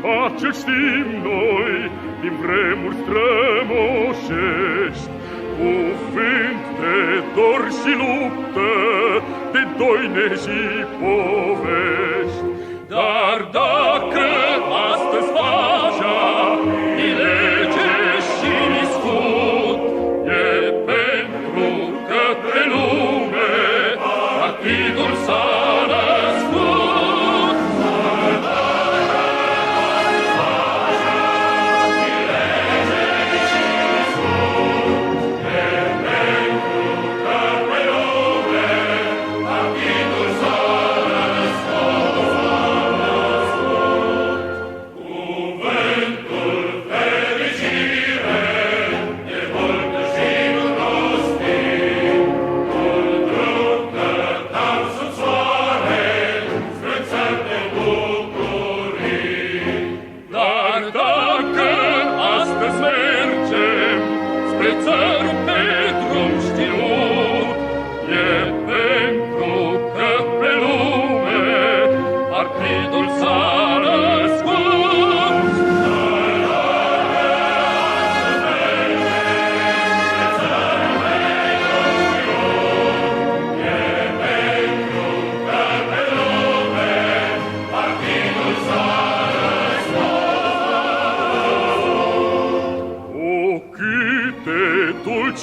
pace știm noi din vremuri strămoșești, cuvânt de dor și luptă, de doine și povești. Dar dacă astăzi pacea e lege și sfut, e pentru că pe lume partidul s-a născut.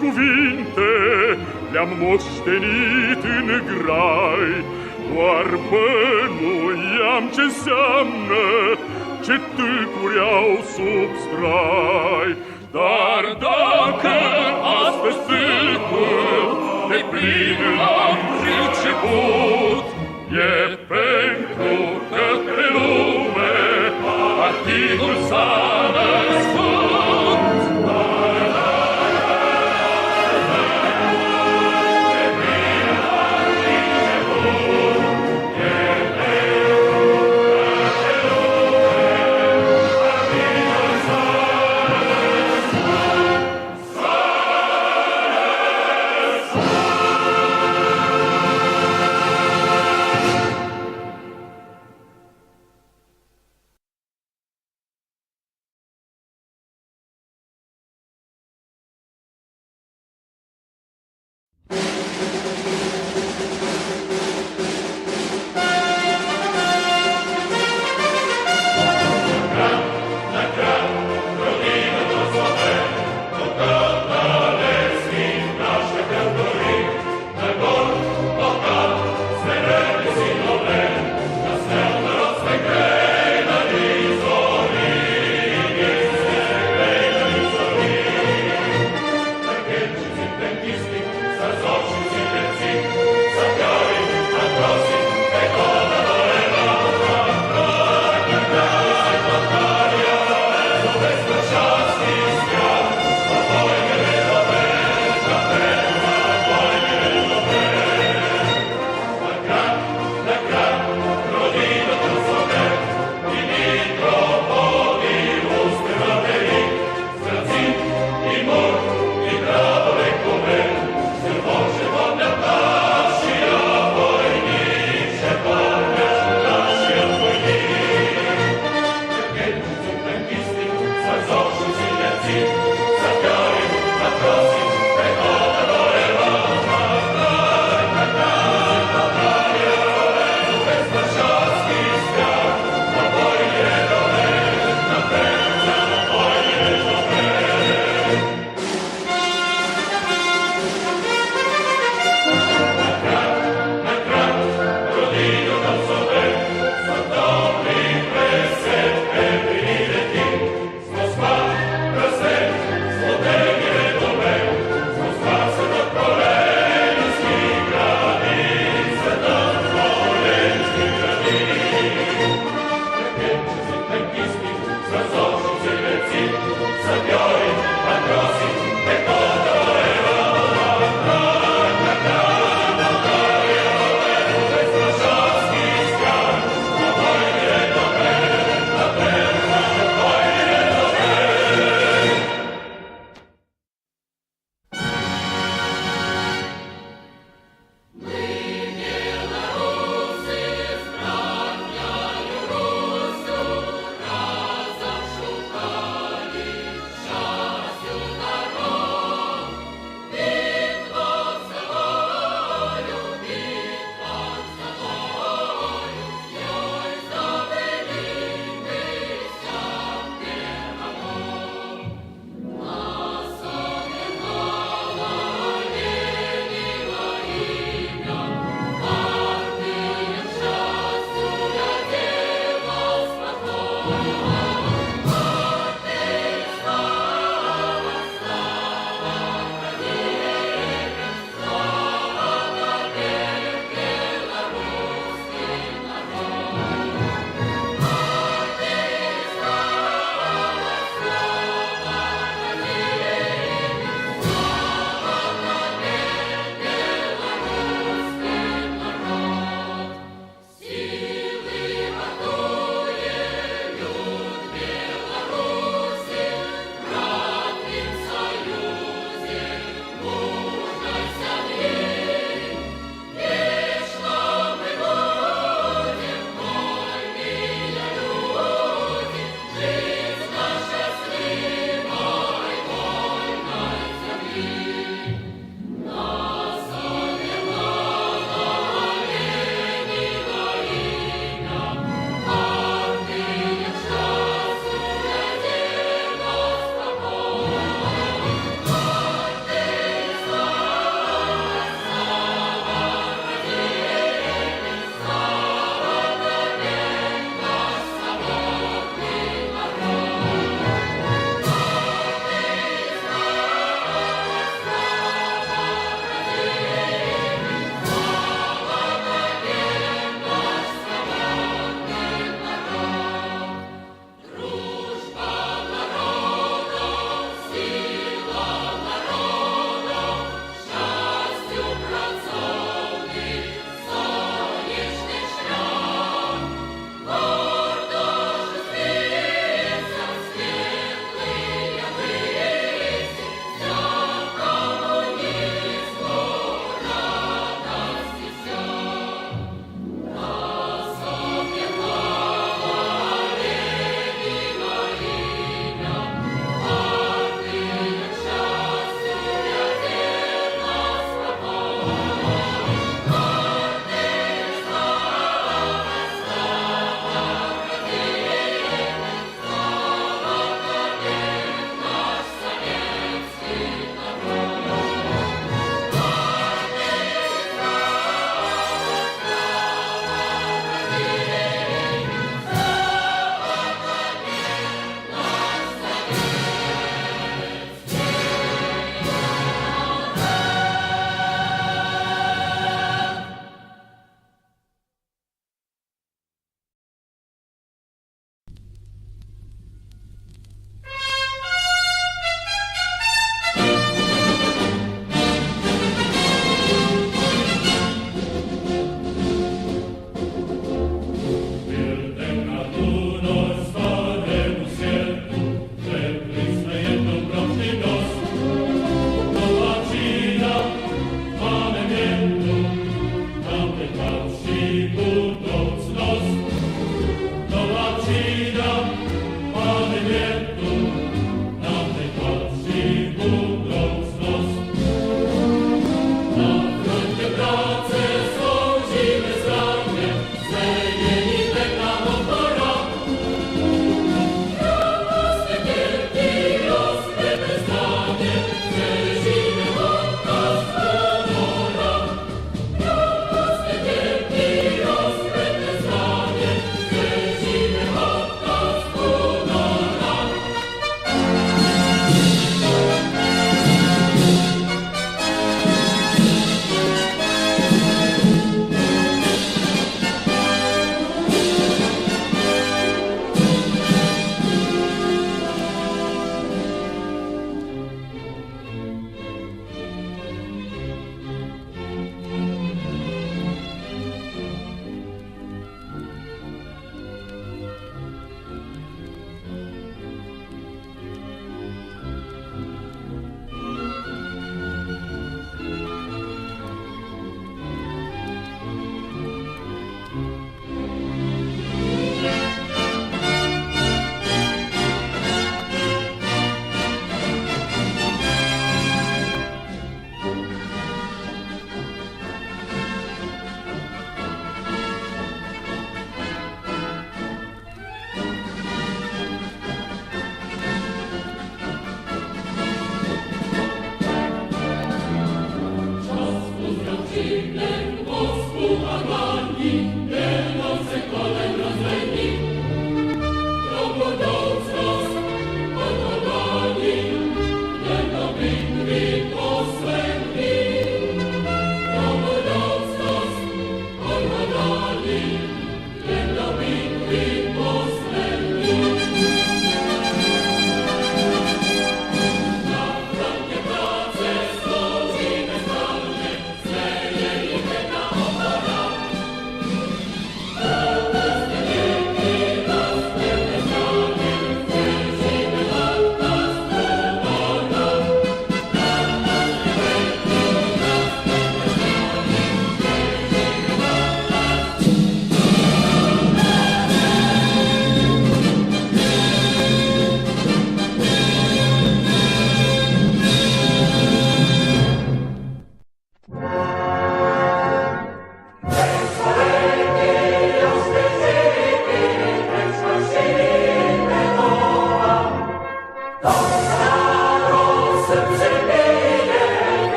Cuvinte le-am moștenit în grai, doar bănuiam ce înseamnă, ce tâlcuri au sub strai. Dar dacă astăzi tâlcul de plin l-am priceput, e pentru că pe lume partidul s-a născut. Să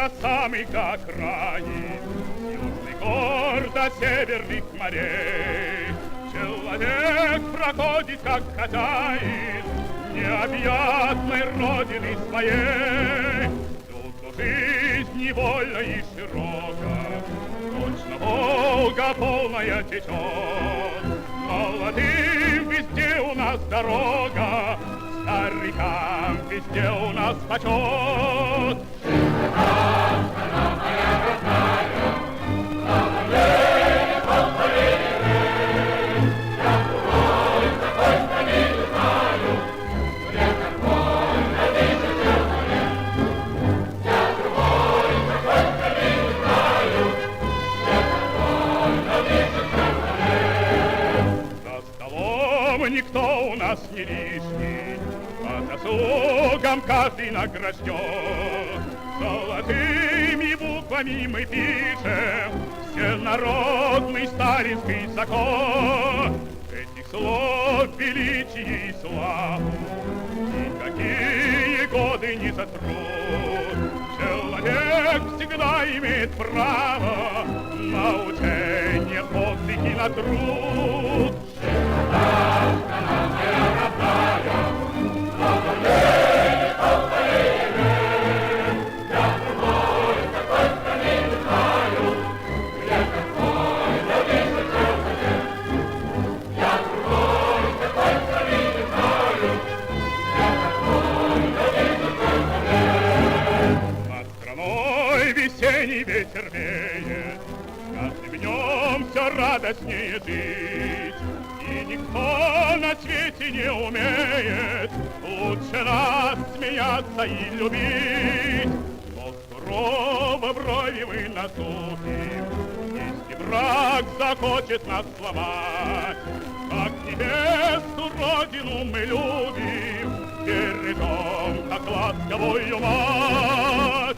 до самых окраин, южный гор до северных морей. Человек проходит, как хозяин необъятной родины своей. Тут жизнь невольна и широка, точно Волга полная течет. Молодым везде у нас дорога, старикам везде у нас почет. Никто у нас не лишний, по заслугам каждый награжден. Золотыми буквами мы пишем всенародный сталинский закон. Этих слов величие и славу никакие годы не сотрут. Человек всегда имеет право на учение, подвиг и на труд. Над страной весенний ветер веет, каждым днем все радостнее жить. И никто на свете не умеет лучше нас смеяться и любить. Но сурово брови мы насупим, если враг захочет нас сломать. Как небесную родину мы любим, бережем, как ласковую мать.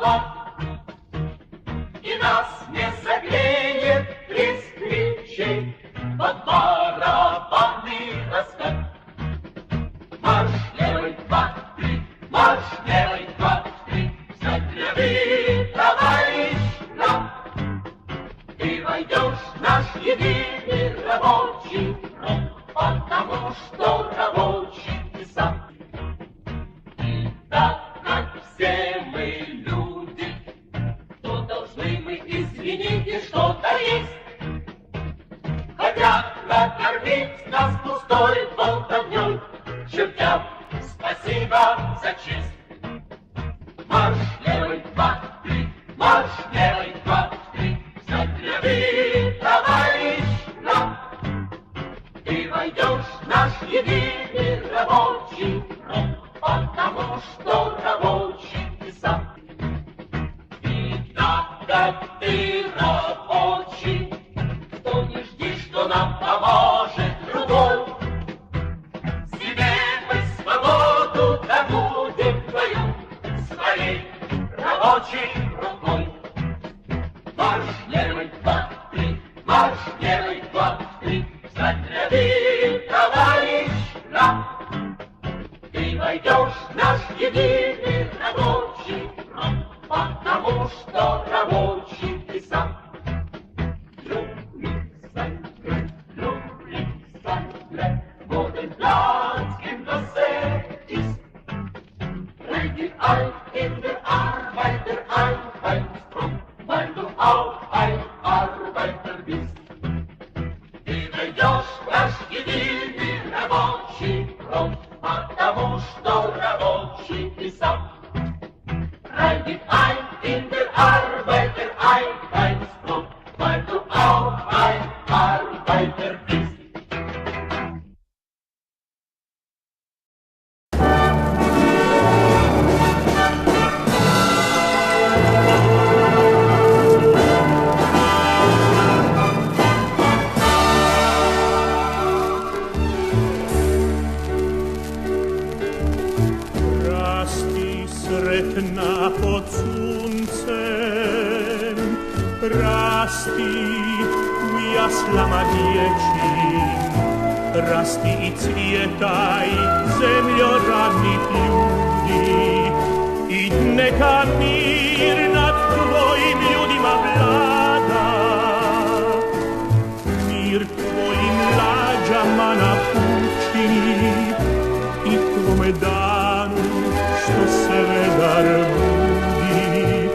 тепло, и нас не согреет треск речей под барабанный раскат. Марш левый, два, три, марш левый, два, три, встать ряды, товарищ нам. Ты войдешь в наш единый рабочий фронт, потому что рабочий ты сам. И так как все мы люди, то должны мы, извините, что-то есть. Хотят накормить нас пустой болтовней, чертям спасибо за честь. Марш левый, два, три, марш левый, два, три, встать ряды, товарищ нам. Ты войдешь в наш единый рабочий фронт, потому что рабочий ты сам. И так как ты рабочий, то не жди, что нам поможет другой. Себе мы свободу добудем твою своей рабочей рукой. Марш левый, два, три, марш левый, два, три, встать ряды, товарищ нам. Ты войдешь в наш единый рабочий фронт, потому что рабочий ты сам. In der Arbeiter Einheitsfront, weil du auch ein Arbeiter bist. Ты войдешь в наш единый рабочий фронт, потому что рабочий ты сам. Reitet ein in der Arbeiter Einheitsfront, weil du auch ein Arbeiter bist. Pod słońcem rasti jasna dzieci, rasti i cvjetaj zemljo radnih ljudi i neka mir nad tvojim ljudima vlada, mir tvojim lađama napuči i tvome danu što se vedar budi.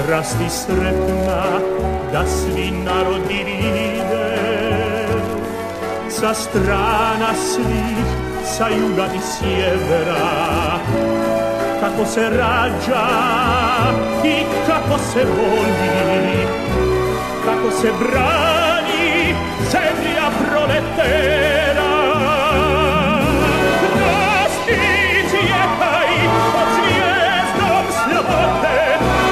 Rasti sretna da svi narodi vide, sa strana svih, sa juga i sjevera, kako se rađa i kako se voli, kako se brani zemlja proletera. Pod zvijezdom slobode,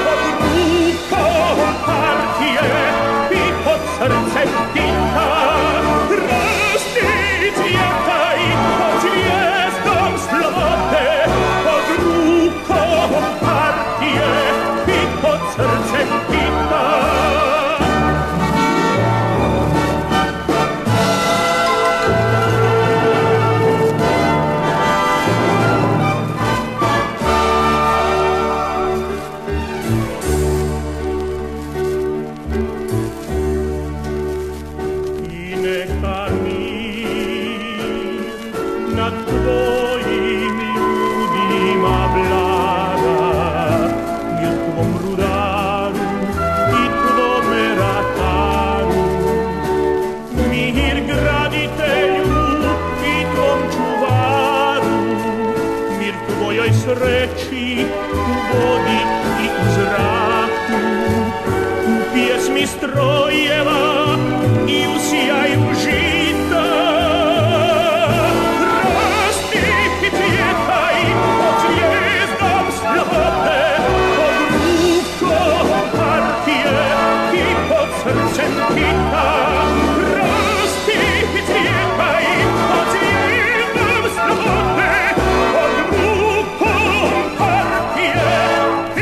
pod rukom partije i pod srcem Tita. Rasti cvjetaj pod zvijezdom slobode, pod rukom partije i pod srcem Tita. Sreći u vodi i u zraku, u pjesmi strojeva i u sjaju žita. Rasti i cvjetaj pod zvijezdom slobode, pod rukom partije i pod srcem Tita. Rasti i cvjetaj pod zvijezdom slobode, pod rukom partije i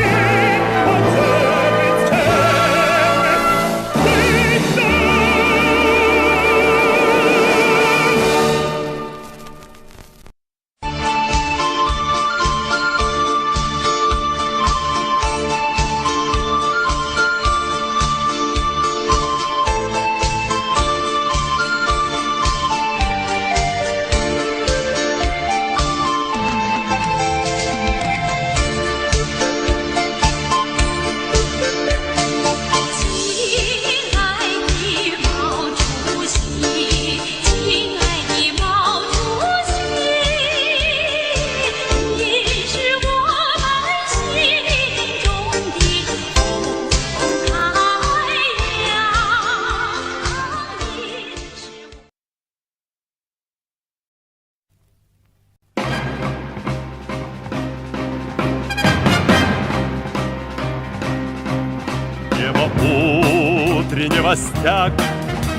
новостях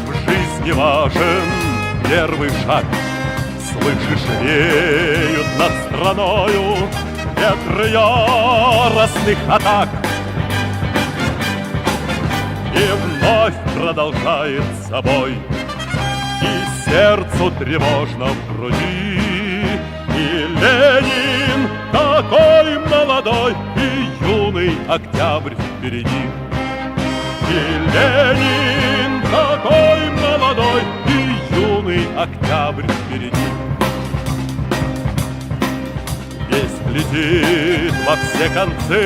в жизни важен первый шаг. Слышишь, реют над страною ветры яростных атак. И вновь продолжается бой, и сердцу тревожно в груди. И Ленин такой молодой, и юный октябрь впереди. И Ленин такой молодой, и юный октябрь впереди. Весть летит во все концы,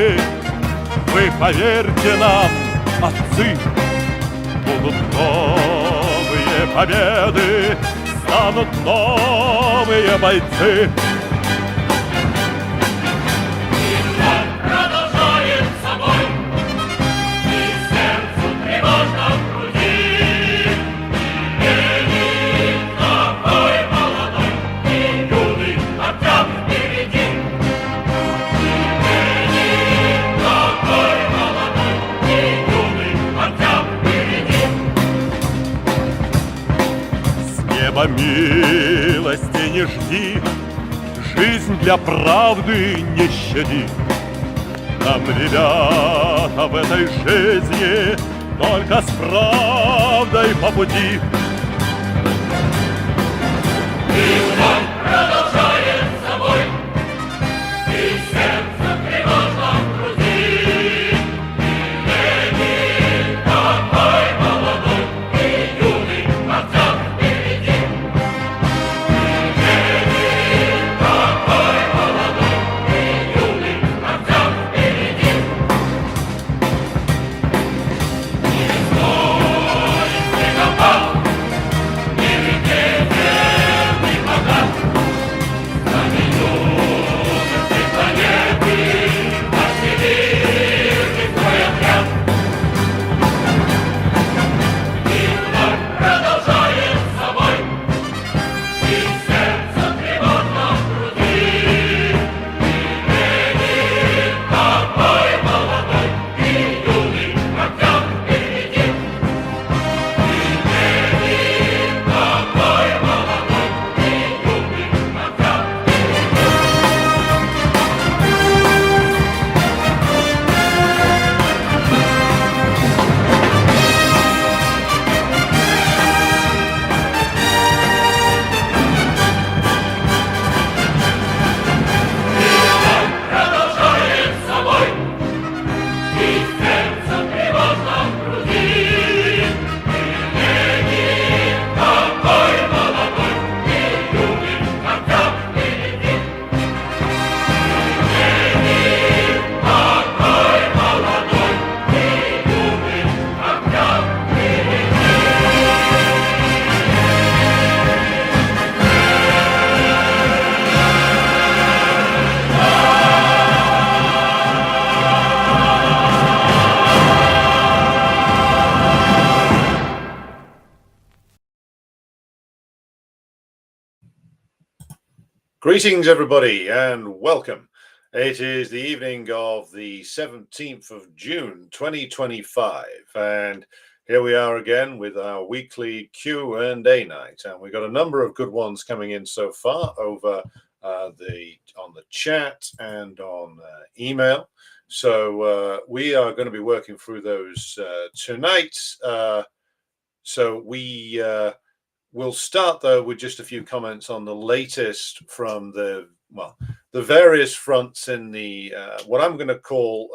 вы поверьте нам, отцы. Будут новые победы, станут новые бойцы. Милости не жди, жизнь для правды не щади. Нам, ребята, в этой жизни только с правдой по пути. И вновь продолжает собой, и сердце тревожно в груди. И Ленин такой молодой, и юный октябрь. Greetings, everybody, and welcome. It is the evening of the 17th of June, 2025, and here we are again with our weekly Q&A night, and we've got a number of good ones coming in so far over on the chat and on email. So we are going to be working through those tonight. So we'll start though with just a few comments on the latest from the various fronts in the what I'm going to call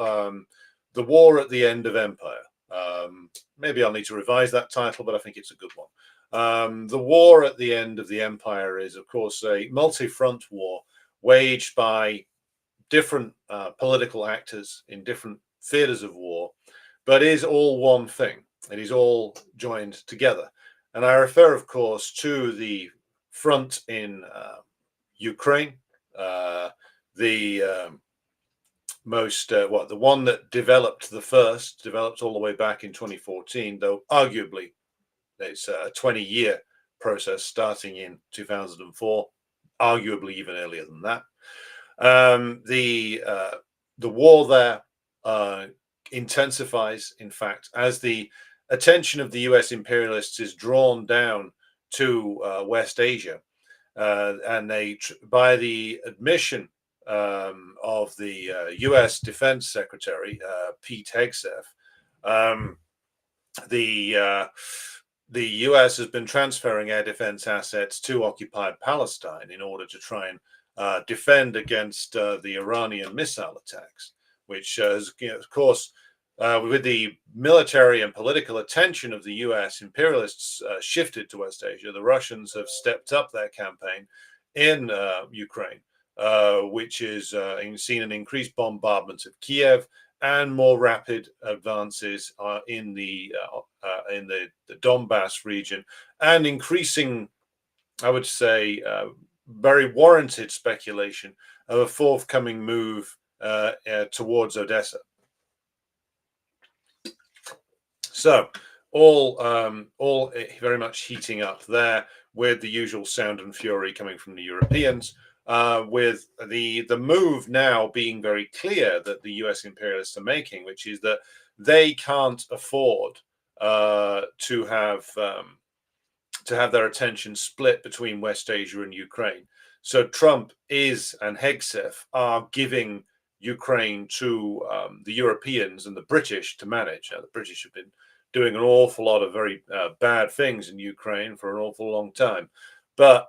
the war at the end of empire. Maybe I'll need to revise that title, but I think it's a good one. The war at the end of the empire is, of course, a multi-front war waged by different political actors in different theaters of war, but is all one thing. It is all joined together. And I refer, of course, to the front in Ukraine, the one that developed all the way back in 2014, though arguably it's a 20-year process starting in 2004, arguably even earlier than that. The war there intensifies, in fact, as the attention of the US imperialists is drawn down to West Asia, and by the admission of the US Defense Secretary, Pete Hegseth, the US has been transferring air defense assets to occupied Palestine in order to try and defend against the Iranian missile attacks, which has, of course, with the military and political attention of the US imperialists shifted to West Asia, the Russians have stepped up their campaign in Ukraine, which is seen an increased bombardment of Kiev and more rapid advances in the Donbass region, and increasing, I would say, very warranted speculation of a forthcoming move towards Odessa. So all very much heating up there, with the usual sound and fury coming from the Europeans, with the move now being very clear that the US imperialists are making, which is that they can't afford to have their attention split between West Asia and Ukraine. So Trump and Hegseth are giving Ukraine to the Europeans and the British to manage. The British have been doing an awful lot of very bad things in Ukraine for an awful long time. But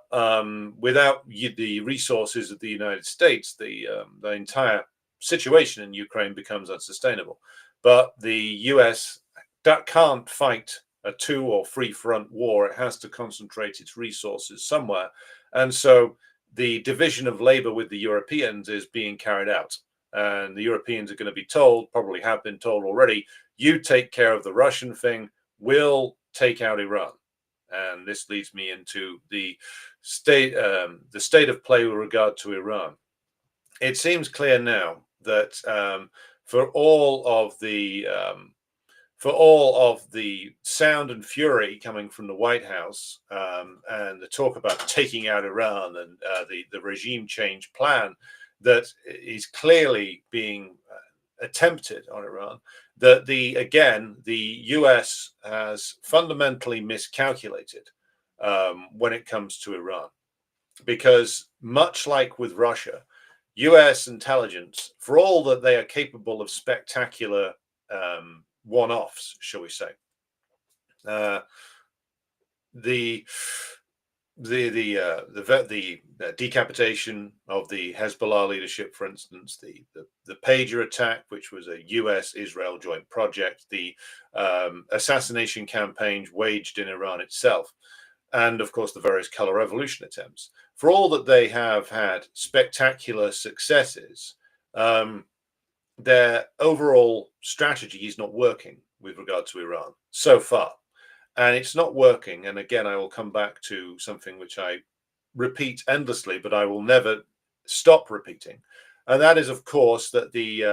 without the resources of the United States, the entire situation in Ukraine becomes unsustainable. But the US can't fight a 2 or 3 front war. It has to concentrate its resources somewhere. And so the division of labor with the Europeans is being carried out. And the Europeans are going to be told, probably have been told already, you take care of the Russian thing, we'll take out Iran. And this leads me into the state of play with regard to Iran. It seems clear now that for all of the sound and fury coming from the White House and the talk about taking out Iran and the regime change plan that is clearly being attempted on Iran, that the US has fundamentally miscalculated when it comes to Iran, because much like with Russia, US intelligence, for all that they are capable of spectacular one-offs, shall we say, the decapitation of the Hezbollah leadership, for instance, the pager attack, which was a US-Israel joint project, the assassination campaigns waged in Iran itself, and of course the various color revolution attempts. For all that they have had spectacular successes, their overall strategy is not working with regard to Iran so far. And it's not working. And again, I will come back to something which I repeat endlessly, but I will never stop repeating. And that is, of course, that the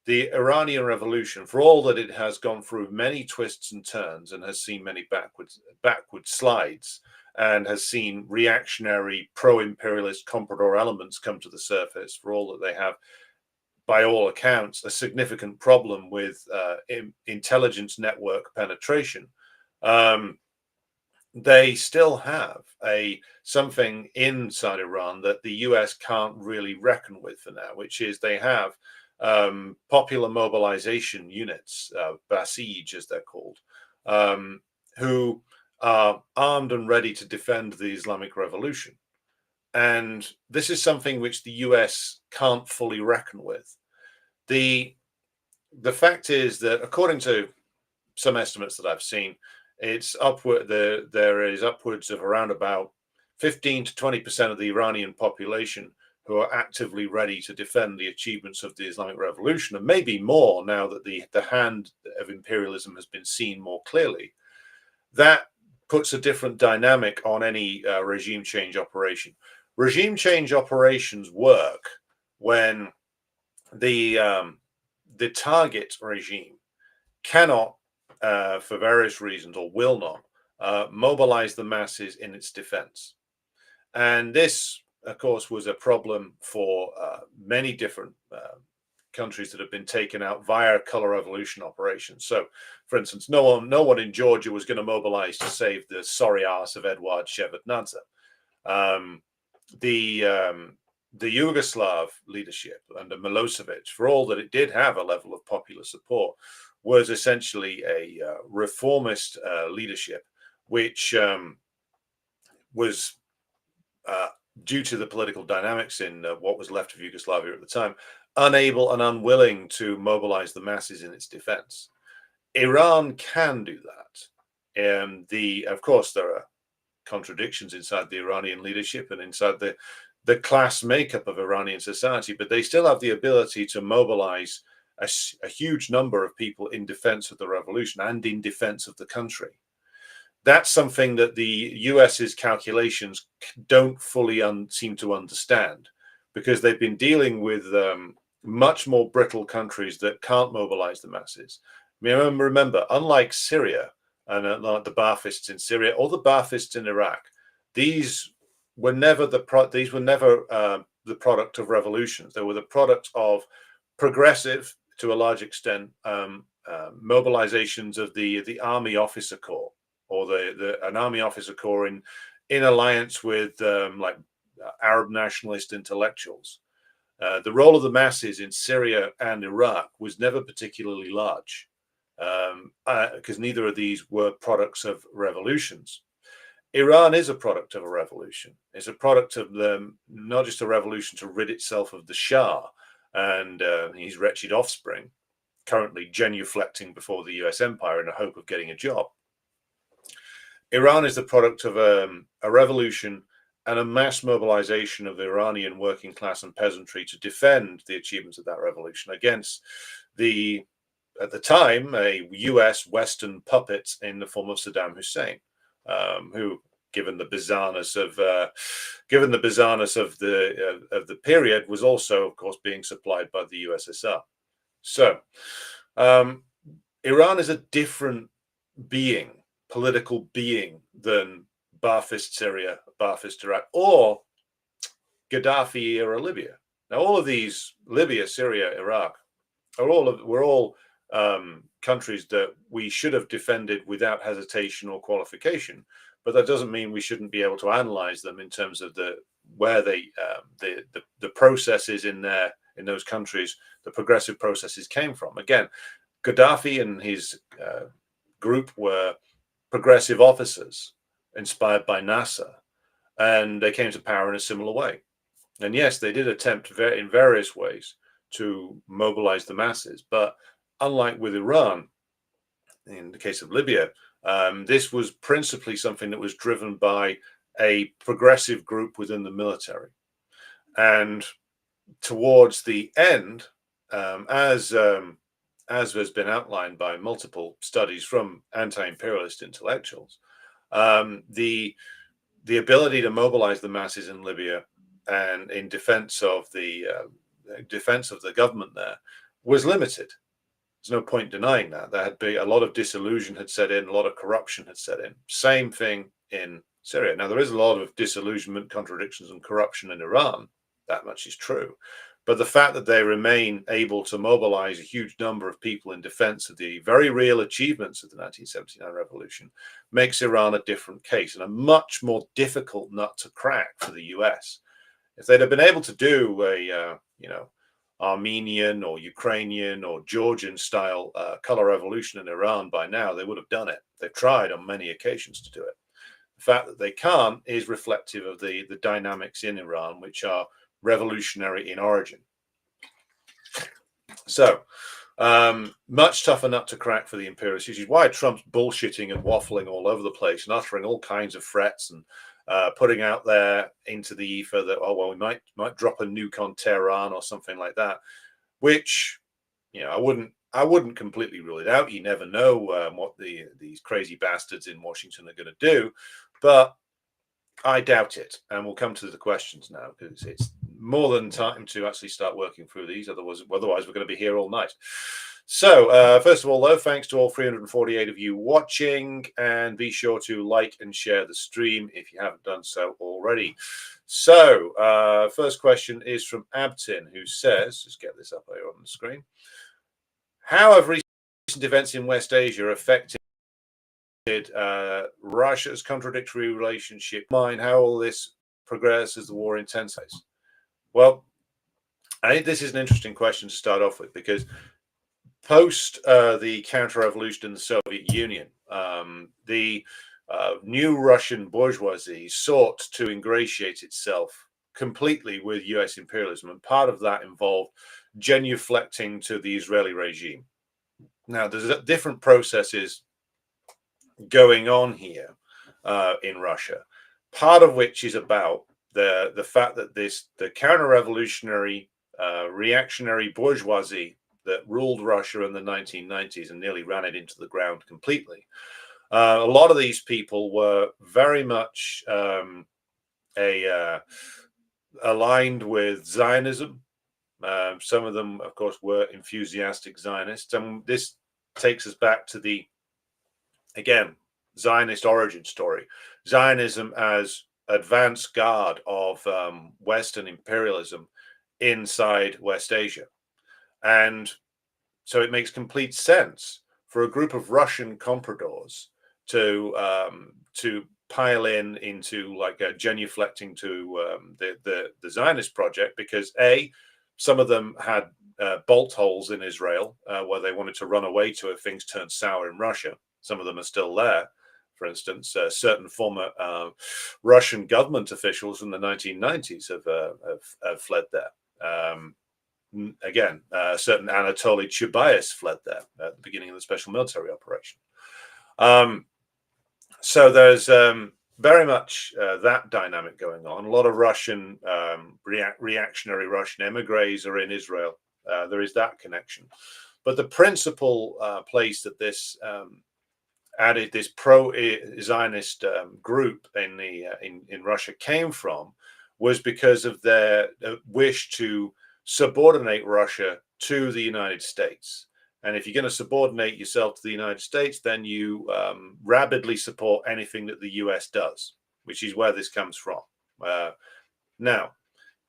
Iranian Revolution, for all that it has gone through many twists and turns and has seen many backward slides, and has seen reactionary pro-imperialist comprador elements come to the surface, for all that they have, by all accounts, a significant problem with intelligence network penetration. They still have something inside Iran that the US can't really reckon with for now, which is they have popular mobilization units, Basij as they're called, who are armed and ready to defend the Islamic Revolution. And this is something which the US can't fully reckon with. The fact is that, according to some estimates that I've seen, it's upward. There is upwards of around about 15 to 20% of the Iranian population who are actively ready to defend the achievements of the Islamic Revolution, and maybe more now that the hand of imperialism has been seen more clearly. That puts a different dynamic on any regime change operation. Regime change operations work when the target regime cannot, for various reasons, or will not mobilize the masses in its defense. And this, of course, was a problem for many different countries that have been taken out via color revolution operations. So, for instance, no one in Georgia was going to mobilize to save the sorry ass of Eduard Shevardnadze. The Yugoslav leadership under Milosevic, for all that it did have a level of popular support, was essentially a reformist leadership, which was due to the political dynamics in what was left of Yugoslavia at the time, unable and unwilling to mobilize the masses in its defense. Iran can do that. Of course, there are contradictions inside the Iranian leadership and inside the class makeup of Iranian society, but they still have the ability to mobilize a huge number of people in defense of the revolution and in defense of the country. That's something that the US's calculations don't fully seem to understand, because they've been dealing with much more brittle countries that can't mobilize the masses. I mean, remember, unlike Syria and the Baathists in Syria or the Baathists in Iraq, these were never the product of revolutions. They were the product of progressive, to a large extent, mobilizations of the Army Officer Corps, or an Army Officer Corps in alliance with Arab nationalist intellectuals. The role of the masses in Syria and Iraq was never particularly large, because neither of these were products of revolutions. Iran is a product of a revolution. It's a product of not just a revolution to rid itself of the Shah and his wretched offspring, currently genuflecting before the US empire in the hope of getting a job. Iran is the product of a revolution and a mass mobilization of the Iranian working class and peasantry to defend the achievements of that revolution against at the time, a US Western puppet in the form of Saddam Hussein, who, given the bizarreness of the period, was also, of course, being supplied by the USSR. So, Iran is a different political being than Ba'athist Syria, Ba'athist Iraq, or Gaddafi era Libya. Now, all of these, Libya, Syria, Iraq, were all countries that we should have defended without hesitation or qualification. But that doesn't mean we shouldn't be able to analyze them in terms of the processes in those countries, the progressive processes came from. Again, Gaddafi and his group were progressive officers inspired by Nasser, and they came to power in a similar way. And yes, they did attempt in various ways to mobilize the masses, but unlike with Iran, in the case of Libya, this was principally something that was driven by a progressive group within the military. And towards the end, as has been outlined by multiple studies from anti-imperialist intellectuals, the ability to mobilize the masses in Libya and in defense of the government there was limited. There's no point denying that. There had been a lot of disillusion had set in, a lot of corruption had set in. Same thing in Syria. Now, there is a lot of disillusionment, contradictions, and corruption in Iran. That much is true. But the fact that they remain able to mobilize a huge number of people in defense of the very real achievements of the 1979 revolution makes Iran a different case and a much more difficult nut to crack for the US. If they'd have been able to do a, Armenian or Ukrainian or Georgian style color revolution in Iran by now, they would have done it. They've tried on many occasions to do it. The fact that they can't is reflective of the dynamics in Iran, which are revolutionary in origin. So, much tougher nut to crack for the imperialists, which is why Trump's bullshitting and waffling all over the place and uttering all kinds of threats and putting out there into the ether that, oh, well, we might drop a nuke on Tehran or something like that, which, I wouldn't completely rule it out. You never know what these crazy bastards in Washington are going to do, but I doubt it. And we'll come to the questions now, because it's more than time to actually start working through these. Otherwise we're going to be here all night. So, first of all, though, thanks to all 348 of you watching, and be sure to like and share the stream if you haven't done so already. So, first question is from Abtin, who says, just get this up here on the screen. How have recent events in West Asia affected Russia's contradictory relationship? Mind how all this progresses as the war intensifies? Well, I think this is an interesting question to start off with, because post the counter-revolution in the Soviet Union, the new Russian bourgeoisie sought to ingratiate itself completely with US imperialism, and part of that involved genuflecting to the Israeli regime. Now, there's different processes going on here in Russia, part of which is about the fact that the counter-revolutionary reactionary bourgeoisie that ruled Russia in the 1990s and nearly ran it into the ground completely. A lot of these people were very much aligned with Zionism. Some of them, of course, were enthusiastic Zionists. And this takes us back to the, again, Zionist origin story. Zionism as advance guard of Western imperialism inside West Asia. And so it makes complete sense for a group of Russian compradors to pile into like genuflecting to the Zionist project, because some of them had bolt holes in Israel where they wanted to run away to if things turned sour in Russia. Some of them are still there. For instance, certain former Russian government officials from the 1990s have fled there. Again, certain Anatoly Chubais fled there at the beginning of the special military operation. So there's very much that dynamic going on. A lot of Russian reactionary Russian emigres are in Israel. There is that connection. But the principal place that this added this pro-Zionist group in Russia came from was because of their wish to subordinate Russia to the United States. And if you're going to subordinate yourself to the United States, then you rabidly support anything that the US does, which is where this comes from. Now,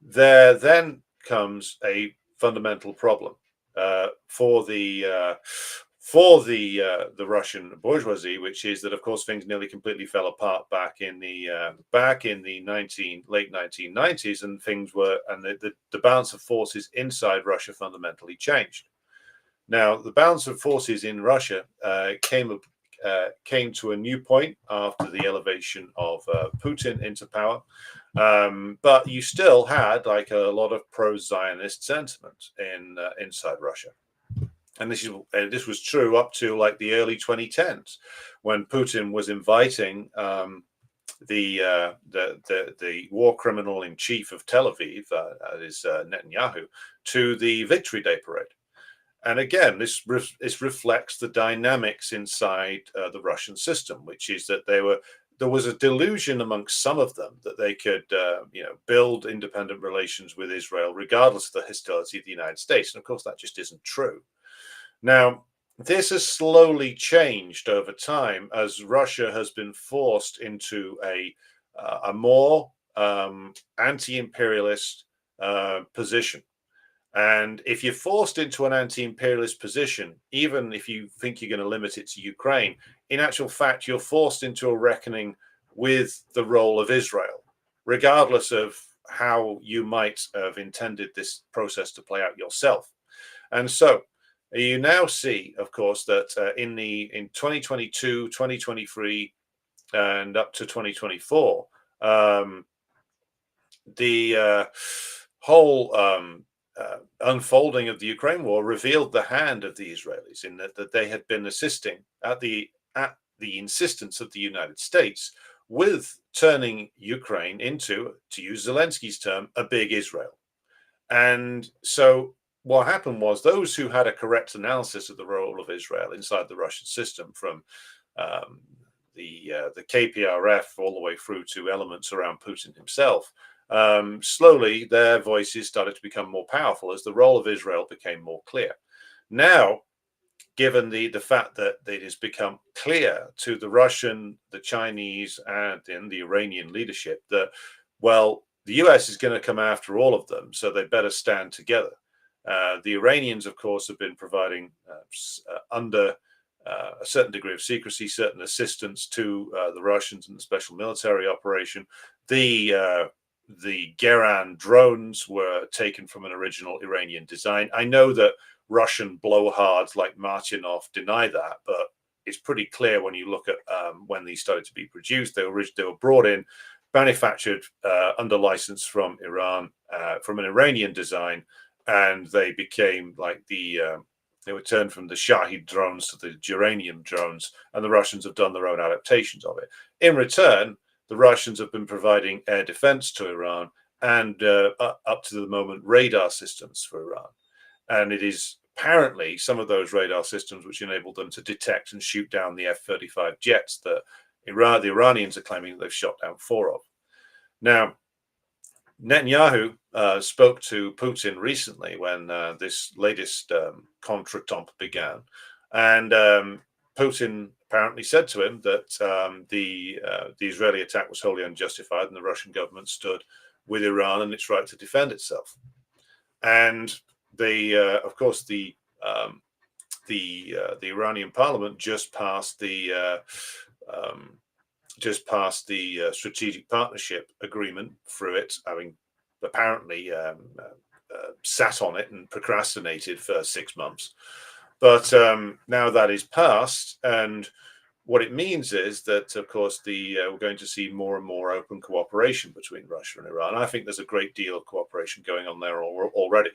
there then comes a fundamental problem for the Russian bourgeoisie, which is that, of course, things nearly completely fell apart back in the late 1990s, and the balance of forces inside Russia fundamentally changed. Now, the balance of forces in Russia came to a new point after the elevation of Putin into power, but you still had like a lot of pro-Zionist sentiment inside Russia. And this was true up to like the early 2010s, when Putin was inviting the war criminal in chief of Tel Aviv, that is Netanyahu, to the Victory Day parade. And again, this reflects the dynamics inside the Russian system, which is that there was a delusion amongst some of them that they could, build independent relations with Israel, regardless of the hostility of the United States. And of course, that just isn't true. Now, this has slowly changed over time as Russia has been forced into a more anti-imperialist position. And if you're forced into an anti-imperialist position, even if you think you're going to limit it to Ukraine, in actual fact, you're forced into a reckoning with the role of Israel, regardless of how you might have intended this process to play out yourself. And so you now see, of course, that in 2022, 2023, and up to 2024, the whole unfolding of the Ukraine war revealed the hand of the Israelis, in that they had been assisting at the insistence of the United States with turning Ukraine into, to use Zelensky's term, a big Israel. And so what happened was those who had a correct analysis of the role of Israel inside the Russian system, from the KPRF all the way through to elements around Putin himself, slowly their voices started to become more powerful as the role of Israel became more clear. Now, given the fact that it has become clear to the Russian, the Chinese, and the Iranian leadership that, well, the US is going to come after all of them, so they better stand together. The Iranians, of course, have been providing under a certain degree of secrecy, certain assistance to the Russians in the special military operation. The Geran drones were taken from an original Iranian design. I know that Russian blowhards like Martynov deny that, but it's pretty clear when you look at when these started to be produced. They were brought in, manufactured under license from Iran, from an Iranian design, and they became like they were turned from the Shahid drones to the geranium drones, and the Russians have done their own adaptations of it. In return, the Russians have been providing air defense to Iran and up to the moment radar systems for Iran. And it is apparently some of those radar systems which enable them to detect and shoot down the F-35 jets that the Iranians are claiming that they've shot down 4 of. Now, Netanyahu spoke to Putin recently when this latest contretemps began, and Putin apparently said to him that the Israeli attack was wholly unjustified, and the Russian government stood with Iran and its right to defend itself. And of course, the Iranian parliament just passed the strategic partnership agreement through it, having apparently sat on it and procrastinated for 6 months. But now that is passed, and what it means is that, of course, we're going to see more and more open cooperation between Russia and Iran. I think there's a great deal of cooperation going on there already.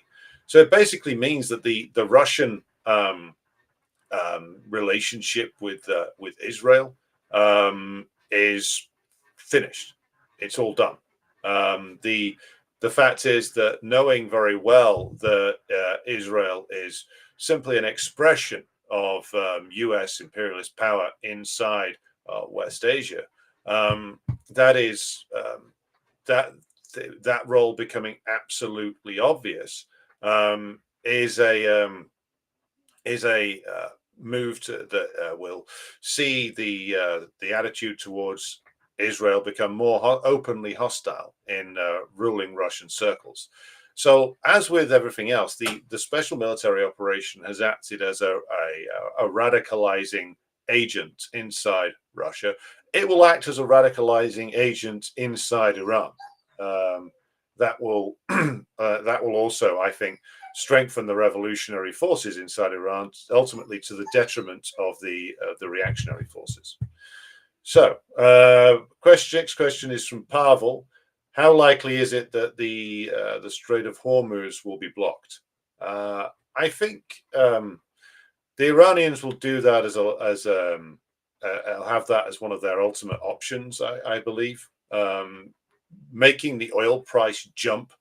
So it basically means that the Russian relationship with Israel is finished. It's all done. The fact is that knowing very well that Israel is simply an expression of U.S. imperialist power inside West Asia, that is that role becoming absolutely obvious is a move that will see the attitude towards Israel become more openly hostile in ruling Russian circles. So, as with everything else, the special military operation has acted as a radicalizing agent inside Russia. It will act as a radicalizing agent inside Iran. That will also, I think, strengthen the revolutionary forces inside Iran, ultimately to the detriment of the reactionary forces. So, next question is from Pavel. How likely is it that the Strait of Hormuz will be blocked? I think the Iranians will do that have that as one of their ultimate options. I believe making the oil price jump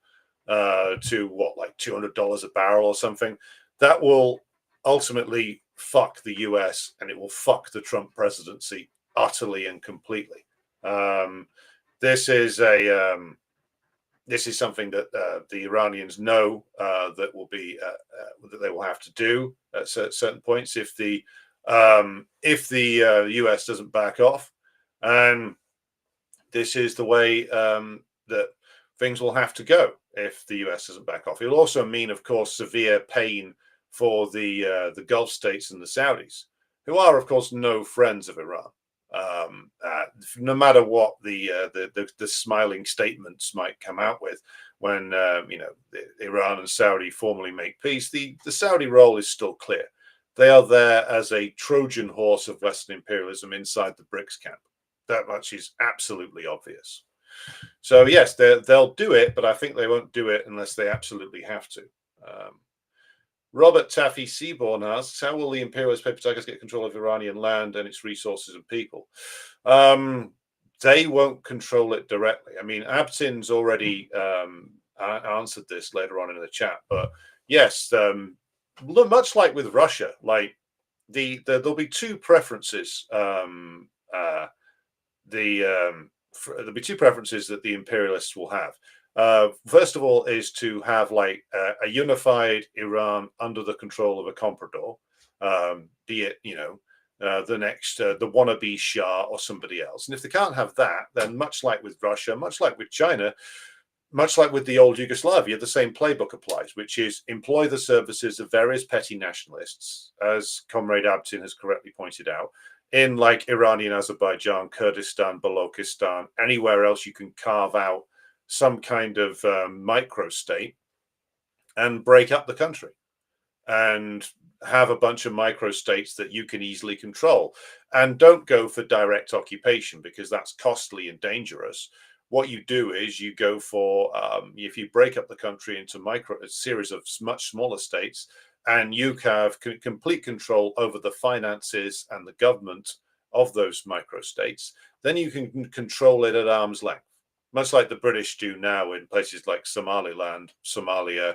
to like $200 a barrel or something, that will ultimately fuck the US and it will fuck the Trump presidency utterly and completely. This is something that the Iranians know that will be that they will have to do at certain points if the US doesn't back off, and this is the way that things will have to go if the US doesn't back off. It'll also mean, of course, severe pain for the Gulf states and the Saudis, who are, of course, no friends of Iran. No matter what the smiling statements might come out with when Iran and Saudi formally make peace, the Saudi role is still clear. They are there as a Trojan horse of Western imperialism inside the BRICS camp. That much is absolutely obvious. So yes, they'll do it, but I think they won't do it unless they absolutely have to. Robert Taffy Seaborn asks, how will the imperialist paper tigers get control of Iranian land and its resources and people? They won't control it directly. I mean, Abtin's already answered this later on in the chat, but yes, much like with Russia, like there'll be two preferences. There'll be two preferences that the imperialists will have. First of all, is to have like a unified Iran under the control of a comprador, be it the next the wannabe Shah or somebody else. And if they can't have that, then much like with Russia, much like with China, much like with the old Yugoslavia, the same playbook applies, which is employ the services of various petty nationalists, as Comrade Abtin has correctly pointed out, in like Iranian Azerbaijan, Kurdistan, Balochistan, anywhere else you can carve out some kind of microstate and break up the country and have a bunch of microstates that you can easily control. And don't go for direct occupation because that's costly and dangerous. What you do is you go for, if you break up the country into a series of much smaller states, and you have complete control over the finances and the government of those microstates, then you can control it at arm's length, much like the British do now in places like Somaliland, Somalia,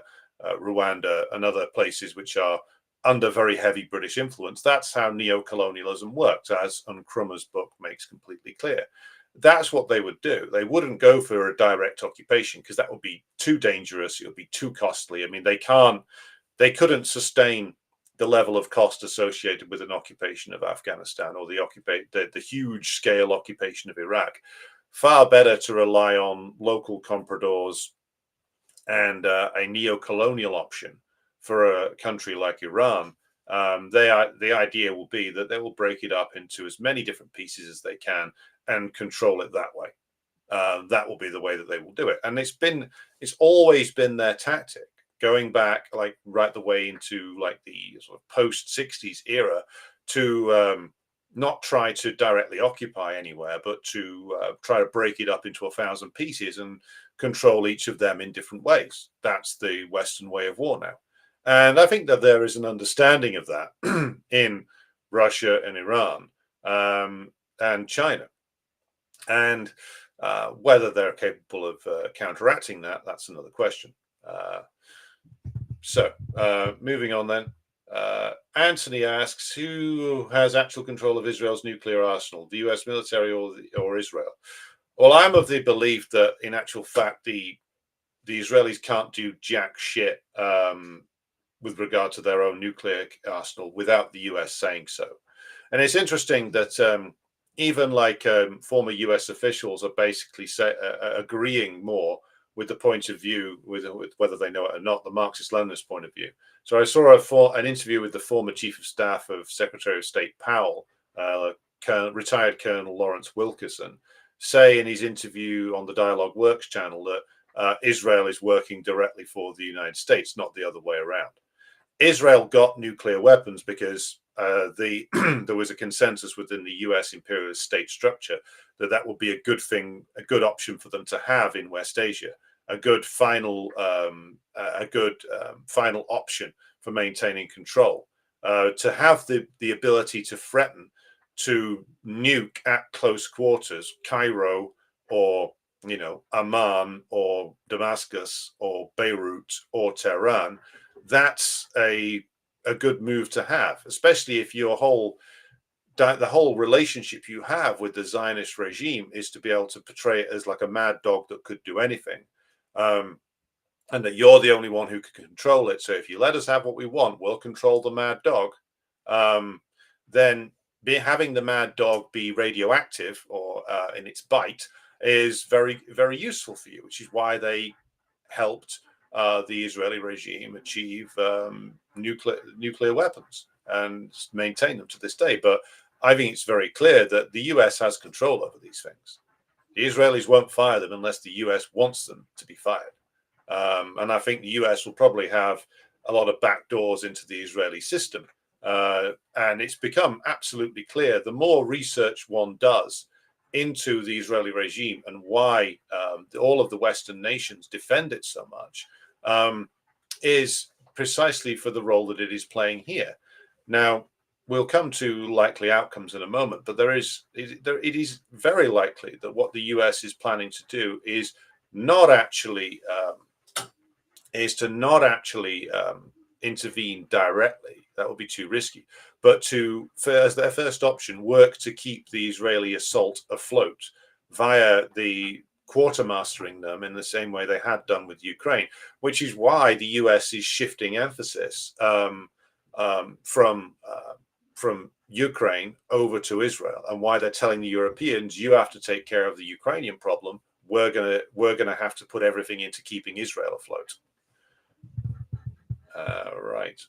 Rwanda, and other places which are under very heavy British influence. That's how neo-colonialism works, as Nkrumah's book makes completely clear. That's what they would do. They wouldn't go for a direct occupation because that would be too dangerous. It would be too costly. I mean, they couldn't sustain the level of cost associated with an occupation of Afghanistan or the huge scale occupation of Iraq. Far better to rely on local compradors and a neo-colonial option for a country like Iran. The idea will be that they will break it up into as many different pieces as they can and control it that way. That will be the way that they will do it. And it's always been their tactic, going back like right the way into like the sort of post-60s era, to not try to directly occupy anywhere, but to try to break it up into 1,000 pieces and control each of them in different ways. That's the Western way of war now. And I think that there is an understanding of that in Russia and Iran and China. And whether they're capable of counteracting that, that's another question. So moving on then. Anthony asks, who has actual control of Israel's nuclear arsenal, the US military or Israel? Well, I'm of the belief that in actual fact, the Israelis can't do jack shit with regard to their own nuclear arsenal without the US saying so. And it's interesting that even like former US officials are basically agreeing more with the point of view, with whether they know it or not, the Marxist-Leninist point of view. So I saw an interview with the former Chief of Staff of Secretary of State Powell, retired Colonel Lawrence Wilkerson, say in his interview on the Dialogue Works channel that Israel is working directly for the United States, not the other way around. Israel got nuclear weapons because there was a consensus within the US imperialist state structure that would be a good thing, a good option for them to have in West Asia, a good final option for maintaining control, to have the ability to threaten to nuke at close quarters Cairo or Amman or Damascus or Beirut or Tehran. That's a good move to have, especially if the whole relationship you have with the Zionist regime is to be able to portray it as like a mad dog that could do anything, and that you're the only one who can control it. So if you let us have what we want, we'll control the mad dog. Then having the mad dog be radioactive or in its bite is very, very useful for you, which is why they helped the Israeli regime achieve nuclear weapons and maintain them to this day. But I think it's very clear that the US has control over these things. The Israelis won't fire them unless the US wants them to be fired. And I think the US will probably have a lot of back doors into the Israeli system. And it's become absolutely clear, the more research one does into the Israeli regime and why all of the Western nations defend it so much, is precisely for the role that it is playing here. Now, we'll come to likely outcomes in a moment, but it is very likely that what the US is planning to do is not actually intervene directly. That would be too risky. But as their first option, work to keep the Israeli assault afloat via the quartermastering them in the same way they had done with Ukraine, which is why the US is shifting emphasis from Ukraine over to Israel, and why they're telling the Europeans, you have to take care of the Ukrainian problem we're gonna have to put everything into keeping Israel afloat. Right.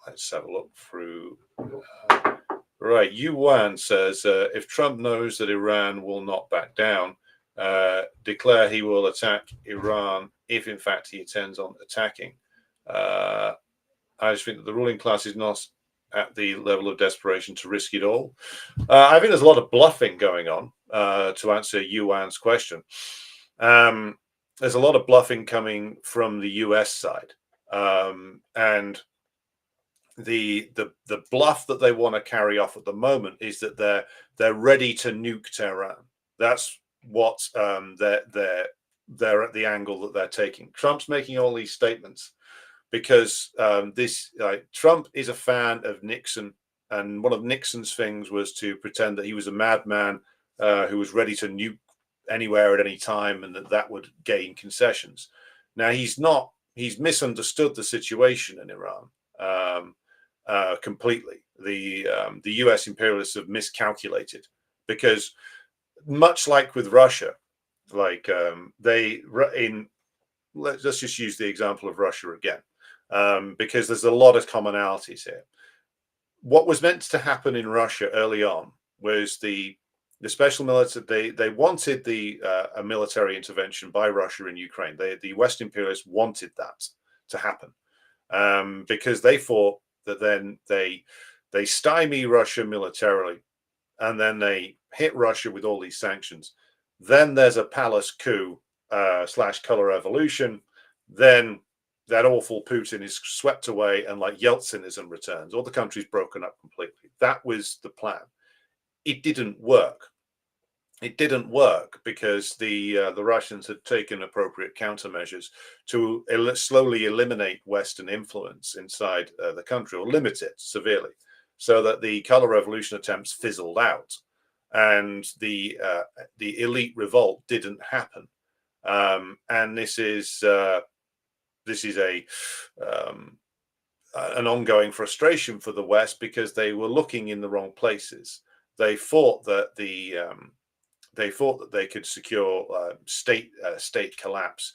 Let's have a look through. Right. Yuan says if Trump knows that Iran will not back down, declare he will attack Iran if in fact he intends on attacking. I just think that the ruling class is not at the level of desperation to risk it all. I think there's a lot of bluffing going on, to answer Yuan's question. There's a lot of bluffing coming from the US side. And the bluff that they want to carry off at the moment is that they're ready to nuke Tehran. That's what they're at the angle that they're taking. Trump's making all these statements because Trump is a fan of Nixon, and one of Nixon's things was to pretend that he was a madman who was ready to nuke anywhere at any time, and that would gain concessions. Now he's not. He's misunderstood the situation in Iran completely. The U.S. imperialists have miscalculated because, much like with Russia, let's just use the example of Russia again, because there's a lot of commonalities here. What was meant to happen in Russia early on was the special military. They wanted a military intervention by Russia in Ukraine. The West imperialists wanted that to happen because they thought that then they stymie Russia militarily, and then they hit Russia with all these sanctions. Then there's a palace coup / color revolution. Then that awful Putin is swept away, and like Yeltsinism returns. All the country's broken up completely. That was the plan. It didn't work. It didn't work because the Russians had taken appropriate countermeasures to slowly eliminate Western influence inside the country, or limit it severely, so that the color revolution attempts fizzled out, and the elite revolt didn't happen. And this is an ongoing frustration for the West because they were looking in the wrong places. They thought that they could secure state collapse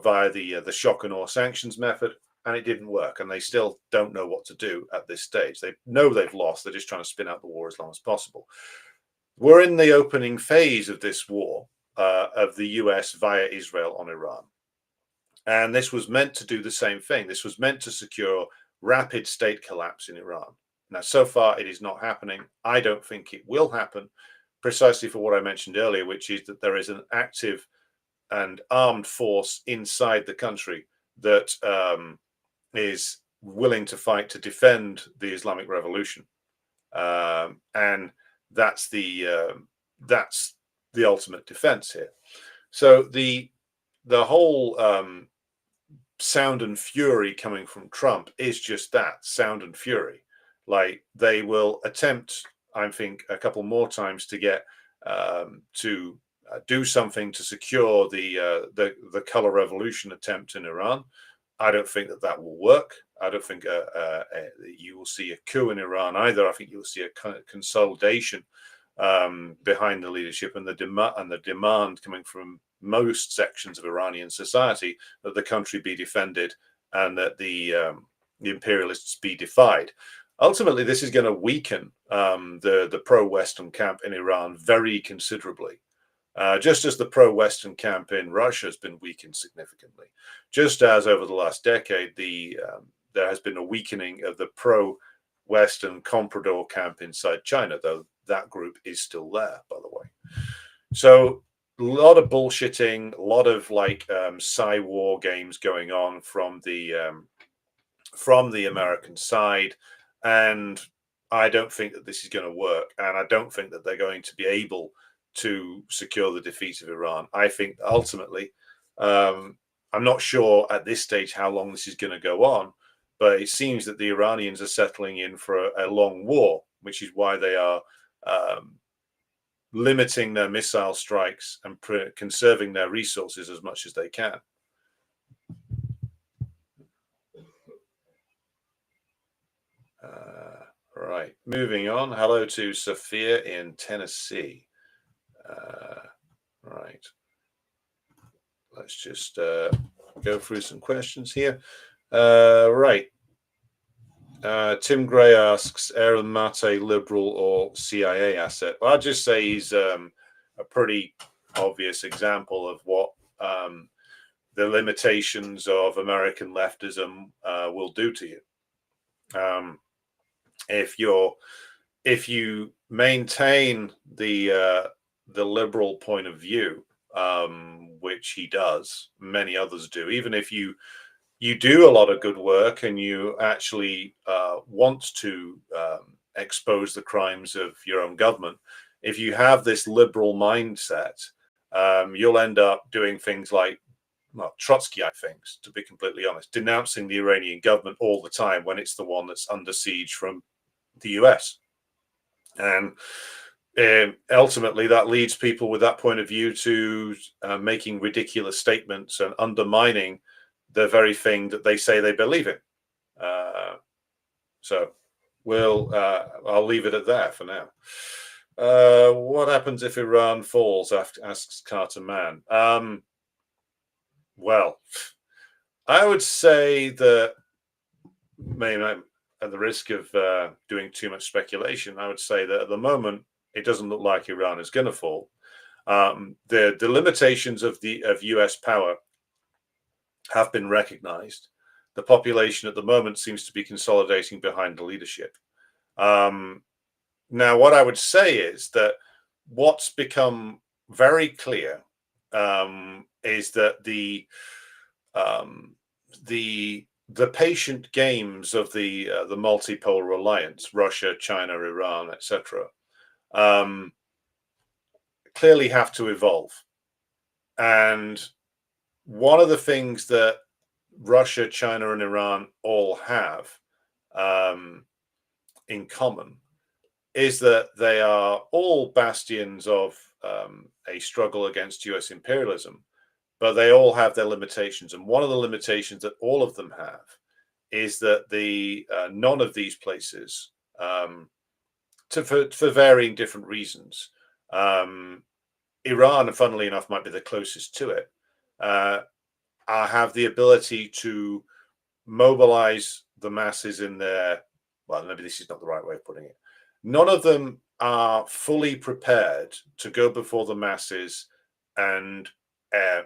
via the shock and awe sanctions method, and it didn't work. And they still don't know what to do at this stage. They know they've lost. They're just trying to spin out the war as long as possible. We're in the opening phase of this war of the US via Israel on Iran. And this was meant to do the same thing. This was meant to secure rapid state collapse in Iran. Now, so far, it is not happening. I don't think it will happen, precisely for what I mentioned earlier, which is that there is an active and armed force inside the country that is willing to fight to defend the Islamic Revolution. And that's the ultimate defense here. So the whole sound and fury coming from Trump is just that, sound and fury. Like, they will attempt, I think, a couple more times to get to do something to secure the color revolution attempt in Iran. I don't think that will work. I don't think you will see a coup in Iran either. I think you'll see a kind of consolidation behind the leadership and the demand coming from most sections of Iranian society that the country be defended and that the imperialists be defied. Ultimately, this is going to weaken the pro-Western camp in Iran very considerably, just as the pro-Western camp in Russia has been weakened significantly. Just as over the last decade, there has been a weakening of the pro-Western comprador camp inside China, though that group is still there, by the way. So a lot of bullshitting, a lot of war games going on from the American side. And I don't think that this is going to work. And I don't think that they're going to be able to secure the defeat of Iran. I think ultimately, I'm not sure at this stage how long this is going to go on, but it seems that the Iranians are settling in for a long war, which is why they are limiting their missile strikes and conserving their resources as much as they can. Right, moving on. Hello to Sophia in Tennessee. let's just go through some questions here. Right. Tim Gray asks, Aaron Mate liberal or CIA asset? Well, I'd just say he's a pretty obvious example of what the limitations of American leftism will do to you. If you maintain the liberal point of view, which he does, many others do, even if you do a lot of good work and you actually want to expose the crimes of your own government, if you have this liberal mindset, you'll end up doing things like, well, Trotskyite things, to be completely honest, denouncing the Iranian government all the time when it's the one that's under siege from the US. And ultimately, that leads people with that point of view to making ridiculous statements and undermining the very thing that they say they believe in. So I'll leave it at that for now. What happens if Iran falls? Asks Carter Mann. Well, I would say that, maybe at the risk of doing too much speculation, I would say that at the moment it doesn't look like Iran is going to fall. The limitations of US power have been recognized. The population at the moment seems to be consolidating behind the leadership. Now, what I would say is that what's become very clear is that the patient games of the multipolar alliance, Russia, China, Iran, etc., clearly have to evolve. And one of the things that Russia, China, and Iran all have in common is that they are all bastions of a struggle against US imperialism, but they all have their limitations. And one of the limitations that all of them have is that none of these places, for varying different reasons, Iran, funnily enough, might be the closest to it, have the ability to mobilize the masses in their, well, maybe this is not the right way of putting it. None of them are fully prepared to go before the masses and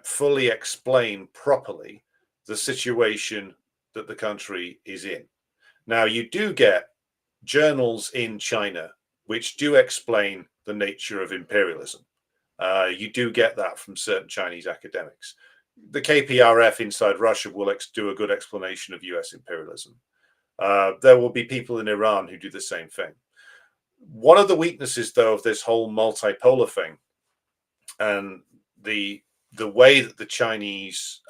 fully explain properly the situation that the country is in. Now, you do get journals in China which do explain the nature of imperialism. You do get that from certain Chinese academics. The KPRF inside Russia will do a good explanation of US imperialism. There will be people in Iran who do the same thing. One of the weaknesses, though, of this whole multipolar thing and the way that the Chinese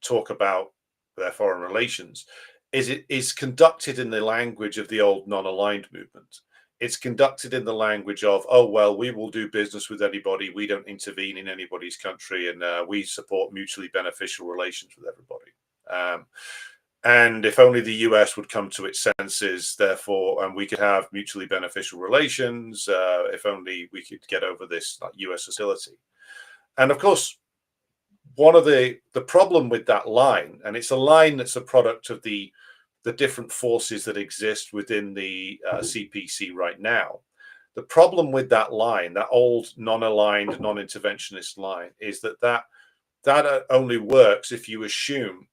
talk about their foreign relations is it is conducted in the language of the old non-aligned movement. It's conducted in the language of, oh, well, we will do business with anybody. We don't intervene in anybody's country, and we support mutually beneficial relations with everybody. And if only the US would come to its senses, therefore, and we could have mutually beneficial relations, if only we could get over this US hostility. And of course, one of the problem with that line, and it's a line that's a product of the different forces that exist within the CPC right now. The problem with that line, that old non-aligned, non-interventionist line, is that only works if you assume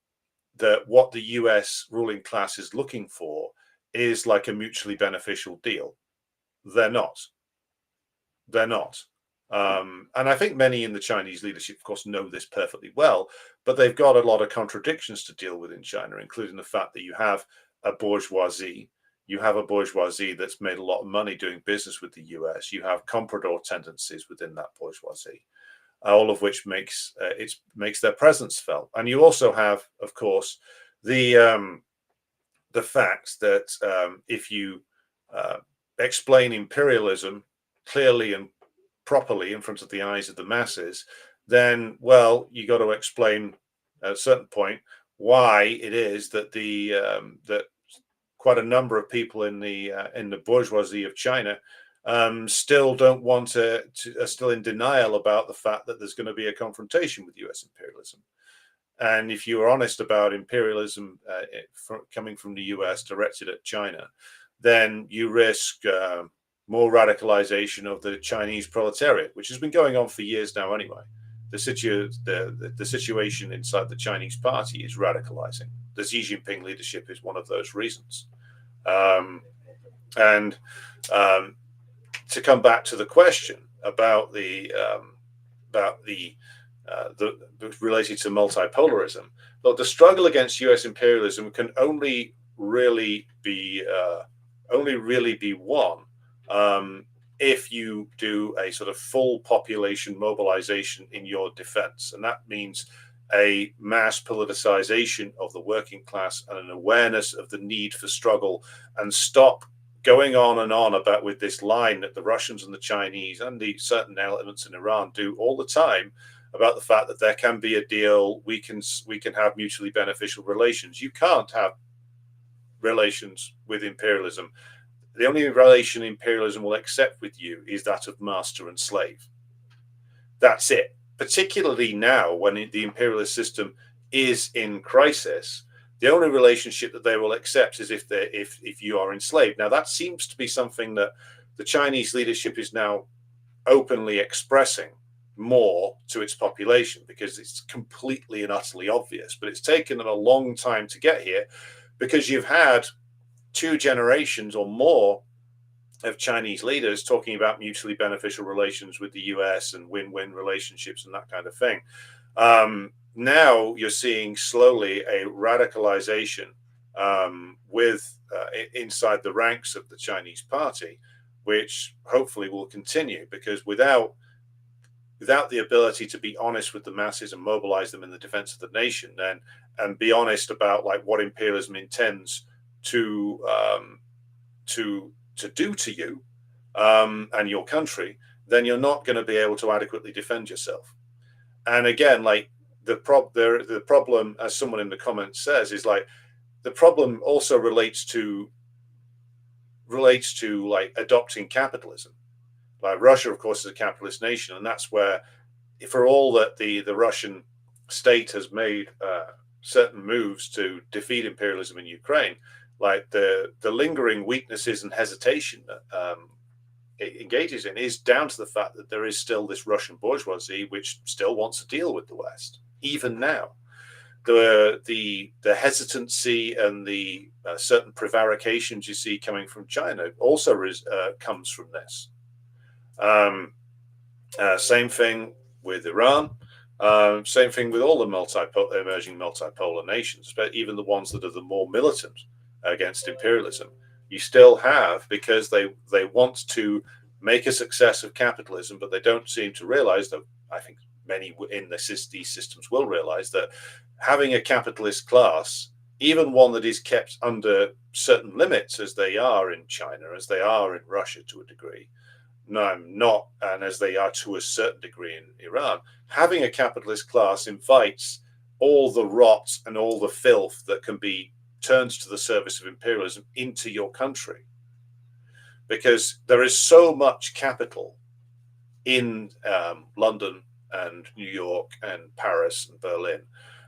that what the US ruling class is looking for is like a mutually beneficial deal. They're not. They're not. And I think many in the Chinese leadership, of course, know this perfectly well, but they've got a lot of contradictions to deal with in China, including the fact that you have a bourgeoisie. You have a bourgeoisie that's made a lot of money doing business with the US. You have comprador tendencies within that bourgeoisie, all of which makes their presence felt. And you also have, of course, the fact that if you explain imperialism clearly and properly in front of the eyes of the masses, then, well, you got to explain at a certain point why it is that that quite a number of people in the bourgeoisie of China still don't want are still in denial about the fact that there's going to be a confrontation with US imperialism. And if you are honest about imperialism coming from the US directed at China, then you risk more radicalization of the Chinese proletariat, which has been going on for years now anyway. The situation inside the Chinese party is radicalizing. The Xi Jinping leadership is one of those reasons. And to come back to the question about the related to multipolarism, look, the struggle against U.S. imperialism can only really be won if you do a sort of full population mobilization in your defense, and that means a mass politicization of the working class and an awareness of the need for struggle, and stop going on and on about with this line that the Russians and the Chinese and the certain elements in Iran do all the time about the fact that there can be a deal, we can have mutually beneficial relations. You can't have relations with imperialism. The only relation imperialism will accept with you is that of master and slave. That's it. Particularly now, when the imperialist system is in crisis, the only relationship that they will accept is if you are enslaved. Now, that seems to be something that the Chinese leadership is now openly expressing more to its population, because it's completely and utterly obvious. But it's taken them a long time to get here, because you've had 2 generations or more of Chinese leaders talking about mutually beneficial relations with the US and win-win relationships and that kind of thing. Now you're seeing slowly a radicalization inside the ranks of the Chinese party, which hopefully will continue, because without the ability to be honest with the masses and mobilize them in the defense of the nation, then, and be honest about like what imperialism intends to do to you and your country, then you're not going to be able to adequately defend yourself. And again, like the problem, as someone in the comments says, is like the problem also relates to like adopting capitalism. Like Russia, of course, is a capitalist nation, and that's where, for all that the Russian state has made certain moves to defeat imperialism in Ukraine, like the lingering weaknesses and hesitation that it engages in is down to the fact that there is still this Russian bourgeoisie which still wants to deal with the West, even now. The hesitancy and the certain prevarications you see coming from China also comes from this. Same thing with Iran. Same thing with all the emerging multipolar nations, but even the ones that are the more militant against imperialism. You still have, because they want to make a success of capitalism, but they don't seem to realize that, I think many in these systems will realize that having a capitalist class, even one that is kept under certain limits, as they are in China, as they are in Russia to a degree, and as they are to a certain degree in Iran, having a capitalist class invites all the rot and all the filth that can be turned to the service of imperialism into your country, because there is so much capital in London and New York and Paris and Berlin.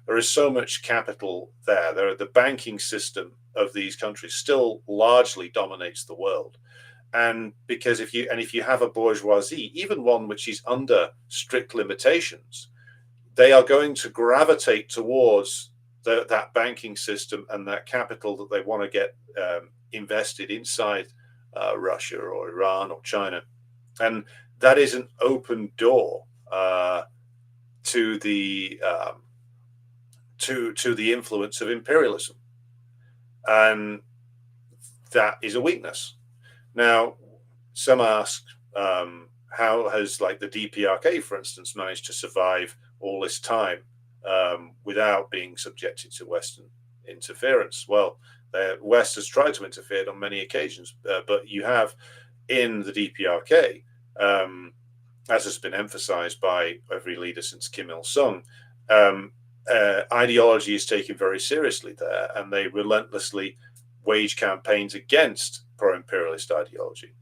There is so much capital there. The banking system of these countries still largely dominates the world. And because if you have a bourgeoisie, even one which is under strict limitations, they are going to gravitate towards that banking system and that capital that they want to get invested inside Russia or Iran or China. And that is an open door to the influence of imperialism, and that is a weakness. Now, some ask, how has, like, the DPRK, for instance, managed to survive all this time without being subjected to Western interference? Well, the West has tried to interfere on many occasions, but you have in the DPRK, as has been emphasized by every leader since Kim Il-sung, ideology is taken very seriously there, and they relentlessly wage campaigns against pro-imperialist ideology.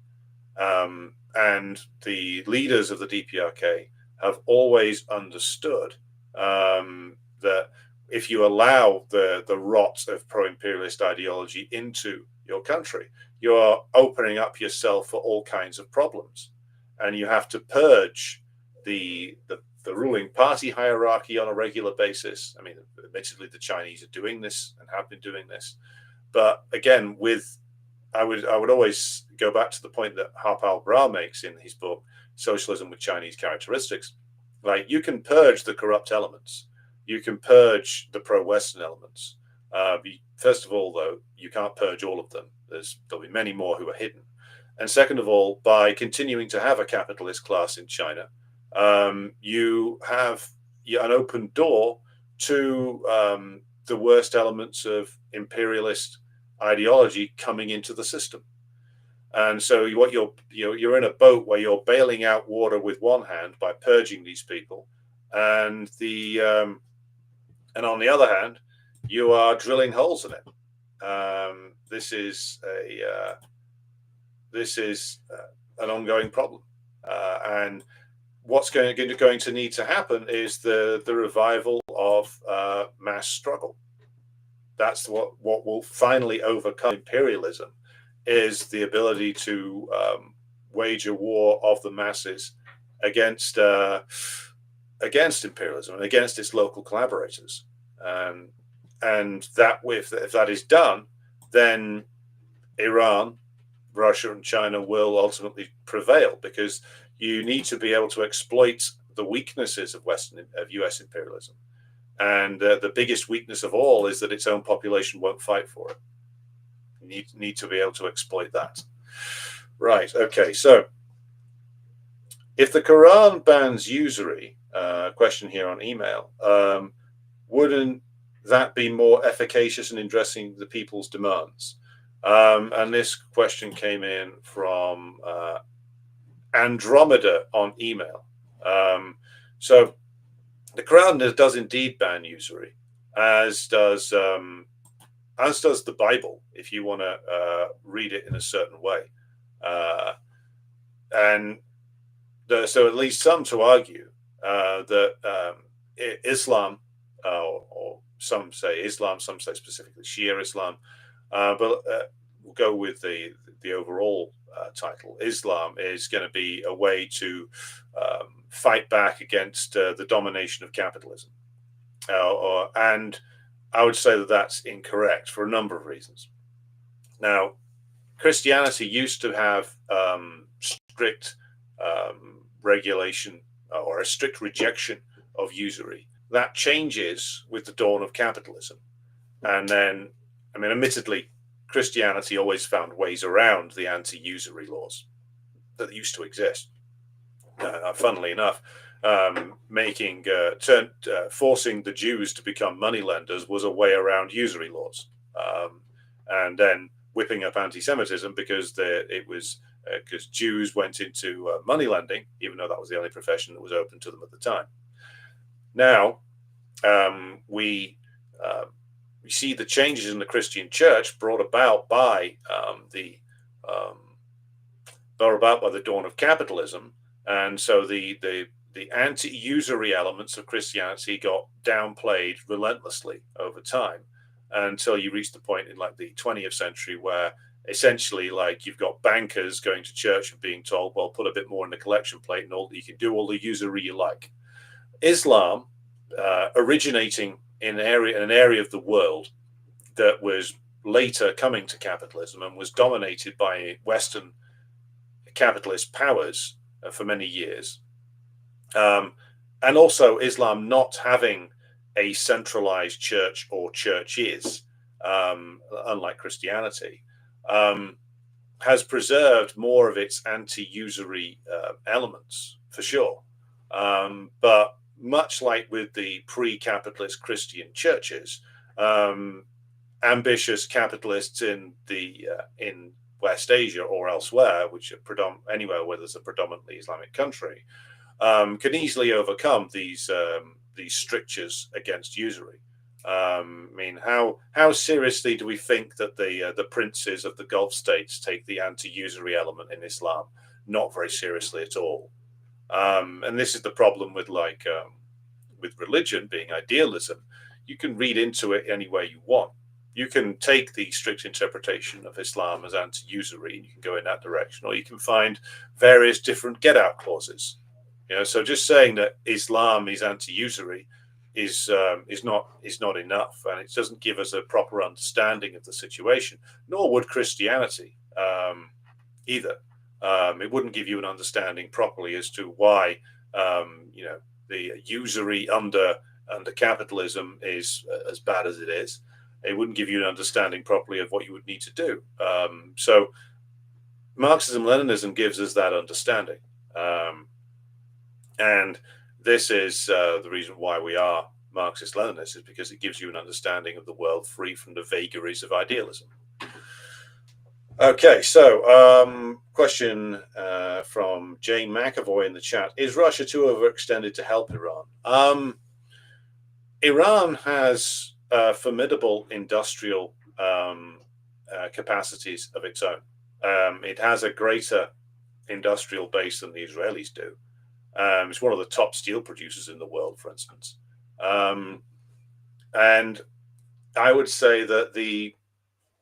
And the leaders of the DPRK have always understood that if you allow the rot of pro-imperialist ideology into your country, you are opening up yourself for all kinds of problems, and you have to purge the ruling party hierarchy on a regular basis. I mean, admittedly, the Chinese are doing this and have been doing this, but again, I would always go back to the point that Harpal Bra makes in his book Socialism with Chinese Characteristics. Like, you can purge the corrupt elements, you can purge the pro-Western elements. First of all, though, you can't purge all of them. There'll be many more who are hidden. And second of all, by continuing to have a capitalist class in China, you have an open door to the worst elements of imperialist ideology coming into the system. And so what you're in a boat where you're bailing out water with one hand by purging these people, and on the other hand, you are drilling holes in it. This is an ongoing problem, and what's going to need to happen is the revival of mass struggle. That's what will finally overcome imperialism, is the ability to wage a war of the masses against imperialism and against its local collaborators. And that, if that is done, then Iran, Russia, and China will ultimately prevail, because you need to be able to exploit the weaknesses of US imperialism. And the biggest weakness of all is that its own population won't fight for it. You need to be able to exploit that. Right. Okay. So, if the Quran bans usury, question here on email, wouldn't that be more efficacious in addressing the people's demands? And this question came in from Andromeda on email. So the Quran does indeed ban usury, as does the Bible, if you want to read it in a certain way. So at least some to argue that Islam, or some say Islam, some say specifically Shia Islam, but we'll go with the overall title. Islam is going to be a way to fight back against the domination of capitalism, and I would say that that's incorrect for a number of reasons. Now, Christianity used to have strict regulation or a strict rejection of usury. That changes with the dawn of capitalism. And then, I mean, admittedly, Christianity always found ways around the anti-usury laws that used to exist. Funnily enough, forcing the Jews to become moneylenders was a way around usury laws, and then whipping up anti-Semitism because Jews went into moneylending, even though that was the only profession that was open to them at the time. Now we see the changes in the Christian Church brought about by the dawn of capitalism, and so the anti-usury elements of Christianity got downplayed relentlessly over time, until you reach the point in like the 20th century where essentially, like, you've got bankers going to church and being told, well, put a bit more in the collection plate and you can do all the usury you like. Islam, originating in an area of the world that was later coming to capitalism and was dominated by Western capitalist powers for many years, and also Islam not having a centralized church or churches, unlike Christianity, has preserved more of its anti-usury elements, for sure. But much like with the pre-capitalist Christian churches, ambitious capitalists in West Asia or elsewhere, which are anywhere where there's a predominantly Islamic country, can easily overcome these strictures against usury. I mean, how seriously do we think that the princes of the Gulf states take the anti-usury element in Islam? Not very seriously at all. And this is the problem with with religion being idealism. you can read into it any way you want. You can take the strict interpretation of Islam as anti-usury, and you can go in that direction, or you can find various different get-out clauses. So just saying that Islam is anti-usury is not enough, and it doesn't give us a proper understanding of the situation. Nor would Christianity either. It wouldn't give you an understanding properly as to why the usury under capitalism is as bad as it is. It wouldn't give you an understanding properly of what you would need to do. So Marxism-Leninism gives us that understanding. And this is the reason why we are Marxist-Leninists, is because it gives you an understanding of the world free from the vagaries of idealism. Okay, so question from Jane McAvoy in the chat. Is Russia too overextended to help Iran? Iran has formidable industrial capacities of its own. It has a greater industrial base than the Israelis do. It's one of the top steel producers in the world, for instance. And I would say that the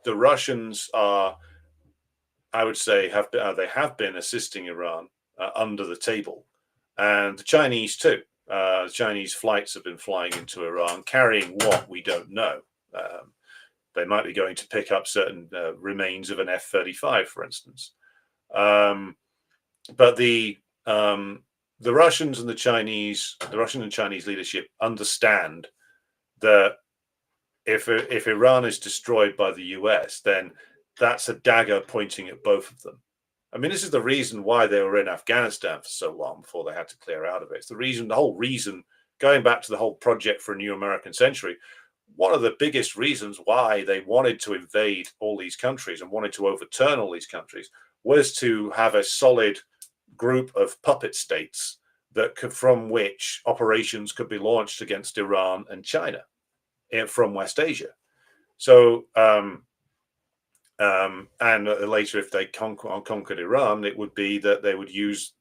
Russians are, I would say, they have been assisting Iran under the table, and the Chinese too. Chinese flights have been flying into Iran carrying what we don't know. They might be going to pick up certain remains of an F-35, for instance. But the Russians and the Russian and Chinese leadership understand that if Iran is destroyed by the US, then that's a dagger pointing at both of them. I mean, this is the reason why they were in Afghanistan for so long before they had to clear out of it. It's the whole reason, going back to the whole project for a new American century, one of the biggest reasons why they wanted to invade all these countries and wanted to overturn all these countries was to have a solid group of puppet states from which operations could be launched against Iran and China from West Asia. So, and later, if they conquered Iran, it would be that they would use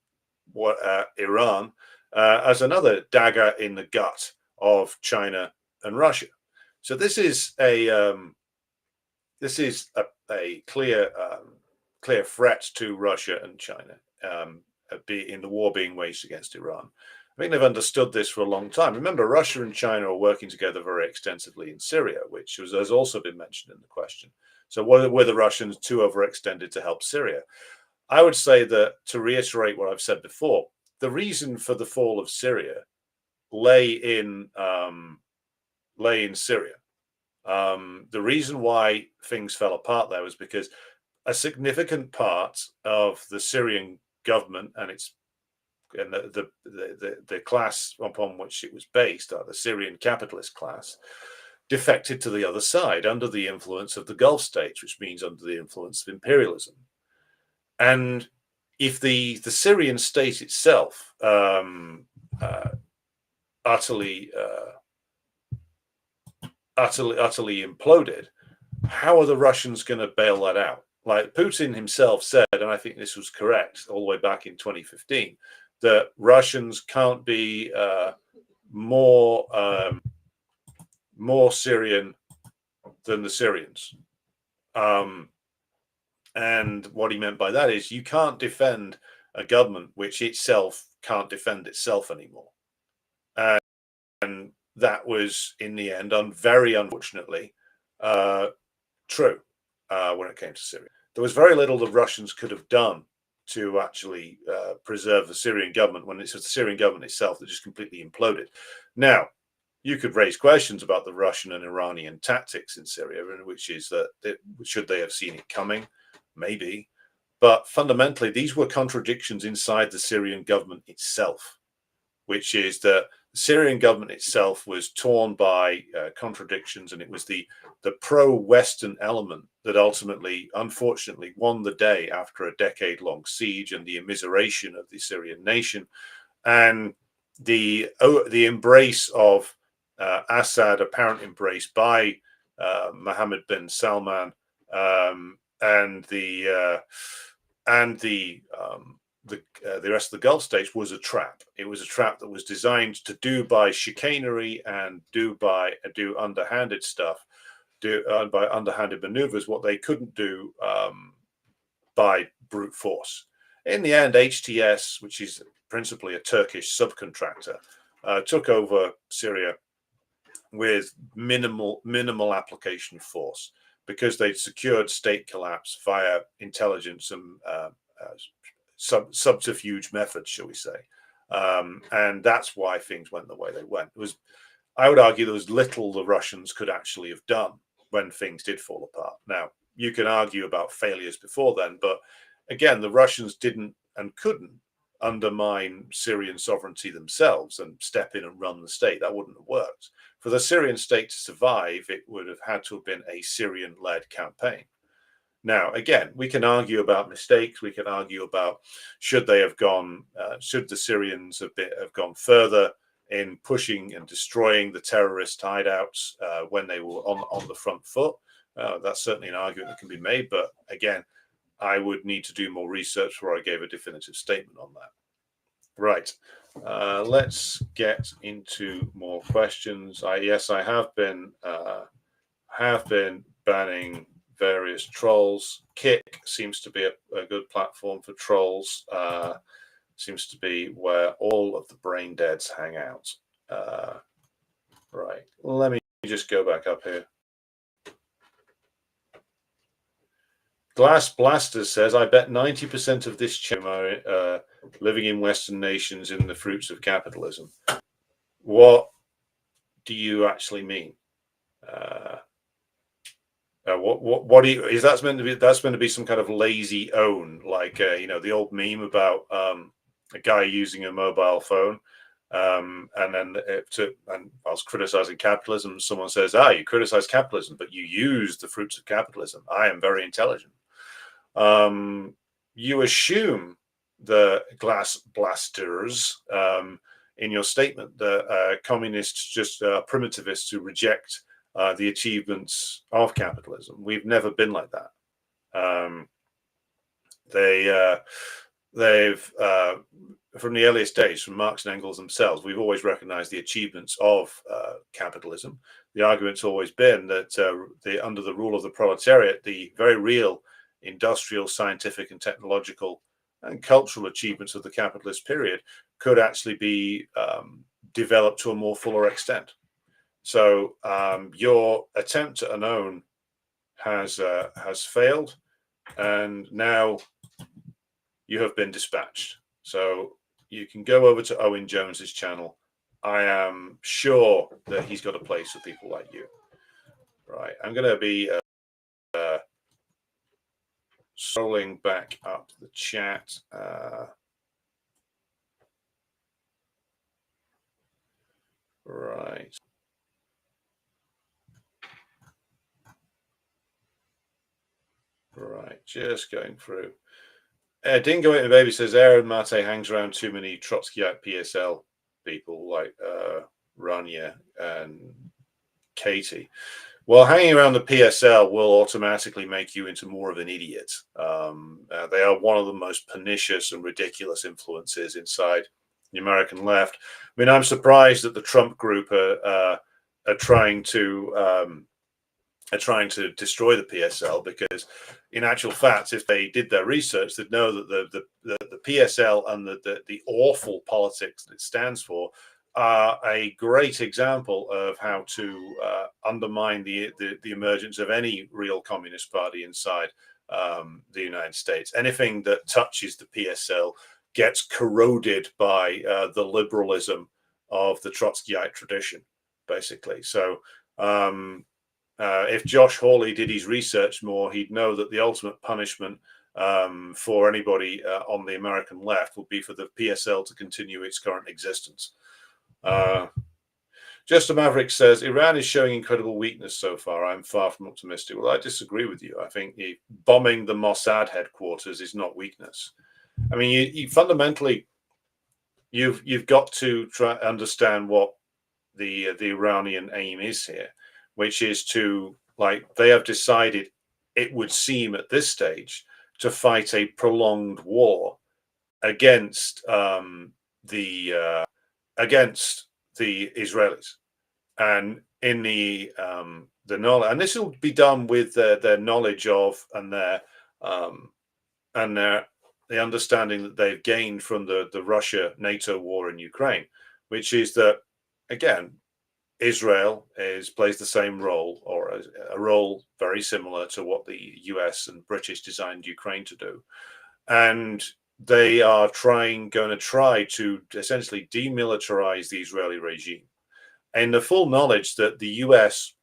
Iran as another dagger in the gut of China and Russia. So this is a clear threat to Russia and China in the war being waged against Iran. I think they've understood this for a long time. Remember, Russia and China are working together very extensively in Syria, which has also been mentioned in the question. So were the Russians too overextended to help Syria? I would say that, to reiterate what I've said before, the reason for the fall of Syria lay in Syria. The reason why things fell apart there was because a significant part of the Syrian government and the class upon which it was based, the Syrian capitalist class, defected to the other side under the influence of the Gulf states, which means under the influence of imperialism. And if the Syrian state itself utterly imploded, how are the Russians going to bail that out? Like Putin himself said, and I think this was correct all the way back in 2015, that Russians can't be more Syrian than the Syrians. And what he meant by that is you can't defend a government which itself can't defend itself anymore. And that was, in the end, very unfortunately, true when it came to Syria. There was very little the Russians could have done to actually preserve the Syrian government when it's the Syrian government itself that just completely imploded. Now, you could raise questions about the Russian and Iranian tactics in Syria, which is that should they have seen it coming? Maybe. But fundamentally, these were contradictions inside the Syrian government itself, which is that the Syrian government itself was torn by contradictions, and it was the pro-Western element that ultimately, unfortunately, won the day after a decade-long siege and the immiseration of the Syrian nation, and the embrace of Assad, apparent embrace by Mohammed bin Salman, and the the rest of the Gulf states was a trap. It was a trap that was designed to do by chicanery and do underhanded stuff, by underhanded maneuvers what they couldn't do by brute force. In the end, HTS, which is principally a Turkish subcontractor, took over Syria with minimal application of force because they'd secured state collapse via intelligence and subterfuge methods, shall we say. And that's why things went the way they went. I would argue there was little the Russians could actually have done when things did fall apart. Now, you can argue about failures before then, but again, the Russians didn't and couldn't undermine Syrian sovereignty themselves and step in and run the state. That wouldn't have worked. For the Syrian state to survive, it would have had to have been a Syrian-led campaign. Now, again, we can argue about mistakes. We can argue about should they have gone, should the Syrians have gone further in pushing and destroying the terrorist hideouts when they were on the front foot. That's certainly an argument that can be made. But again, I would need to do more research before I gave a definitive statement on that. Right. Let's get into more questions. Yes, I have been banning various trolls. Kick seems to be a good platform for trolls. Seems to be where all of the brain deads hang out. Right. Let me just go back up here. Glass Blaster says, I bet 90% of this channel are living in Western nations in the fruits of capitalism. What do you actually mean? What do you, is that's meant to be some kind of lazy own, like the old meme about a guy using a mobile phone, and I was criticizing capitalism. Someone says, you criticize capitalism, but you use the fruits of capitalism. I am very intelligent. You assume the Glass Blasters in your statement that communists just primitivists who reject the achievements of capitalism. We've never been like that. They've from the earliest days, from Marx and Engels themselves, we've always recognized the achievements of capitalism. The argument's always been that under the rule of the proletariat, the very real industrial, scientific, and technological and cultural achievements of the capitalist period could actually be developed to a more fuller extent. So your attempt at an own has failed, and now you have been dispatched. So you can go over to Owen Jones's channel. I am sure that he's got a place for people like you. Right, I'm going to be scrolling back up to the chat. Right. Right, just going through. Dingo and Baby says Aaron Mate hangs around too many Trotskyite PSL people like Rania and Katie. Well, hanging around the PSL will automatically make you into more of an idiot. They are one of the most pernicious and ridiculous influences inside the American left. I mean, I'm surprised that the Trump group are trying to destroy the PSL, because in actual fact, if they did their research, they'd know that the PSL and the awful politics that it stands for are a great example of how to undermine the emergence of any real communist party inside the United States. Anything that touches the PSL gets corroded by the liberalism of the Trotskyite tradition, basically. So if Josh Hawley did his research more, he'd know that the ultimate punishment for anybody on the American left would be for the PSL to continue its current existence. Just a Maverick says, Iran is showing incredible weakness so far. I'm far from optimistic. Well, I disagree with you. I think bombing the Mossad headquarters is not weakness. I mean, you fundamentally, you've got to try to understand what the Iranian aim is here, which is to, like, they have decided, it would seem at this stage, to fight a prolonged war against the against the Israelis, and in the knowledge, and this will be done with their knowledge of and the understanding that they've gained from the Russia NATO war in Ukraine, which is that again Israel plays the same role, or a role very similar to what the US and British designed Ukraine to do, and they are going to try to essentially demilitarize the Israeli regime, in the full knowledge that the US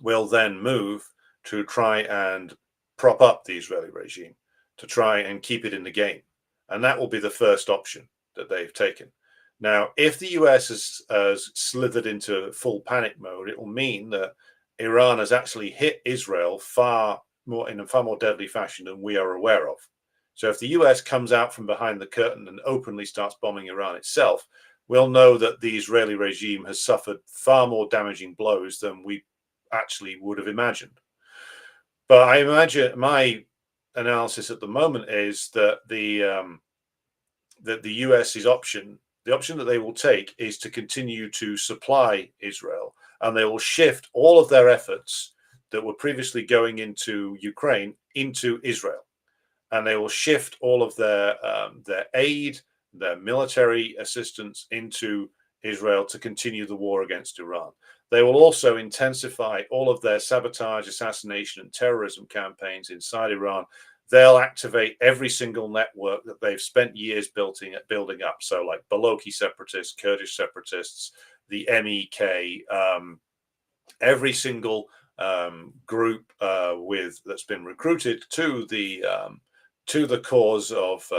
will then move to try and prop up the Israeli regime, to try and keep it in the game. And that will be the first option that they've taken. Now, if the US has slithered into full panic mode, it will mean that Iran has actually hit Israel in a far more deadly fashion than we are aware of. So if the US comes out from behind the curtain and openly starts bombing Iran itself, we'll know that the Israeli regime has suffered far more damaging blows than we actually would have imagined. But I imagine my analysis at the moment is that the US's option, the option that they will take, is to continue to supply Israel, and they will shift all of their efforts that were previously going into Ukraine into Israel, and they will shift all of their aid, their military assistance into Israel to continue the war against Iran. They will also intensify all of their sabotage, assassination, and terrorism campaigns inside Iran. They'll activate every single network that they've spent years building up. So like Balochi separatists, Kurdish separatists, the MEK, every single group that's been recruited to the cause of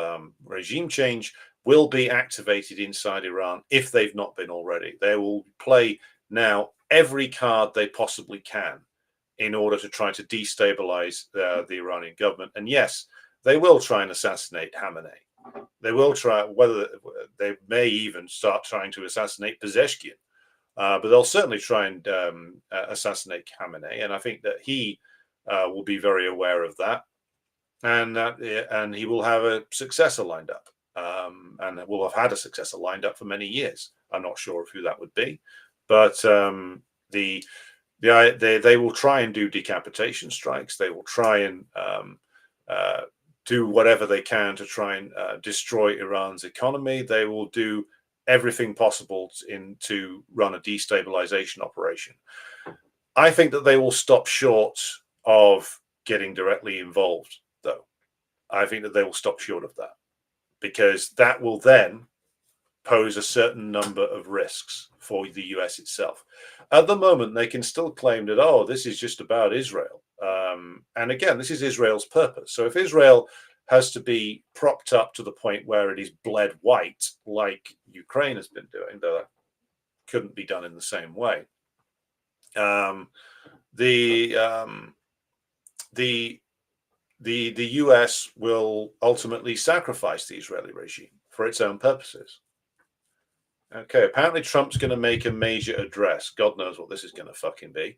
regime change will be activated inside Iran if they've not been already. They will play now every card they possibly can in order to try to destabilize the Iranian government. And yes, they will try and assassinate Khamenei. They will try, whether they may even start trying to assassinate Pezeshkian, but they'll certainly try and assassinate Khamenei. And I think that he will be very aware of that, and he will have a successor lined up, and will have had a successor lined up for many years. I'm not sure of who that would be, but they will try and do decapitation strikes. They will try and do whatever they can to try and destroy Iran's economy. They will do everything possible to run a destabilization operation. I think that they will stop short of getting directly involved, though. I think that they will stop short of that, because that will then pose a certain number of risks for the US itself. At the moment, they can still claim that, oh, this is just about Israel. And again, this is Israel's purpose. So if Israel has to be propped up to the point where it is bled white, like Ukraine has been doing, though that couldn't be done in the same way, the US will ultimately sacrifice the Israeli regime for its own purposes. Okay, apparently Trump's going to make a major address. God knows what this is going to fucking be.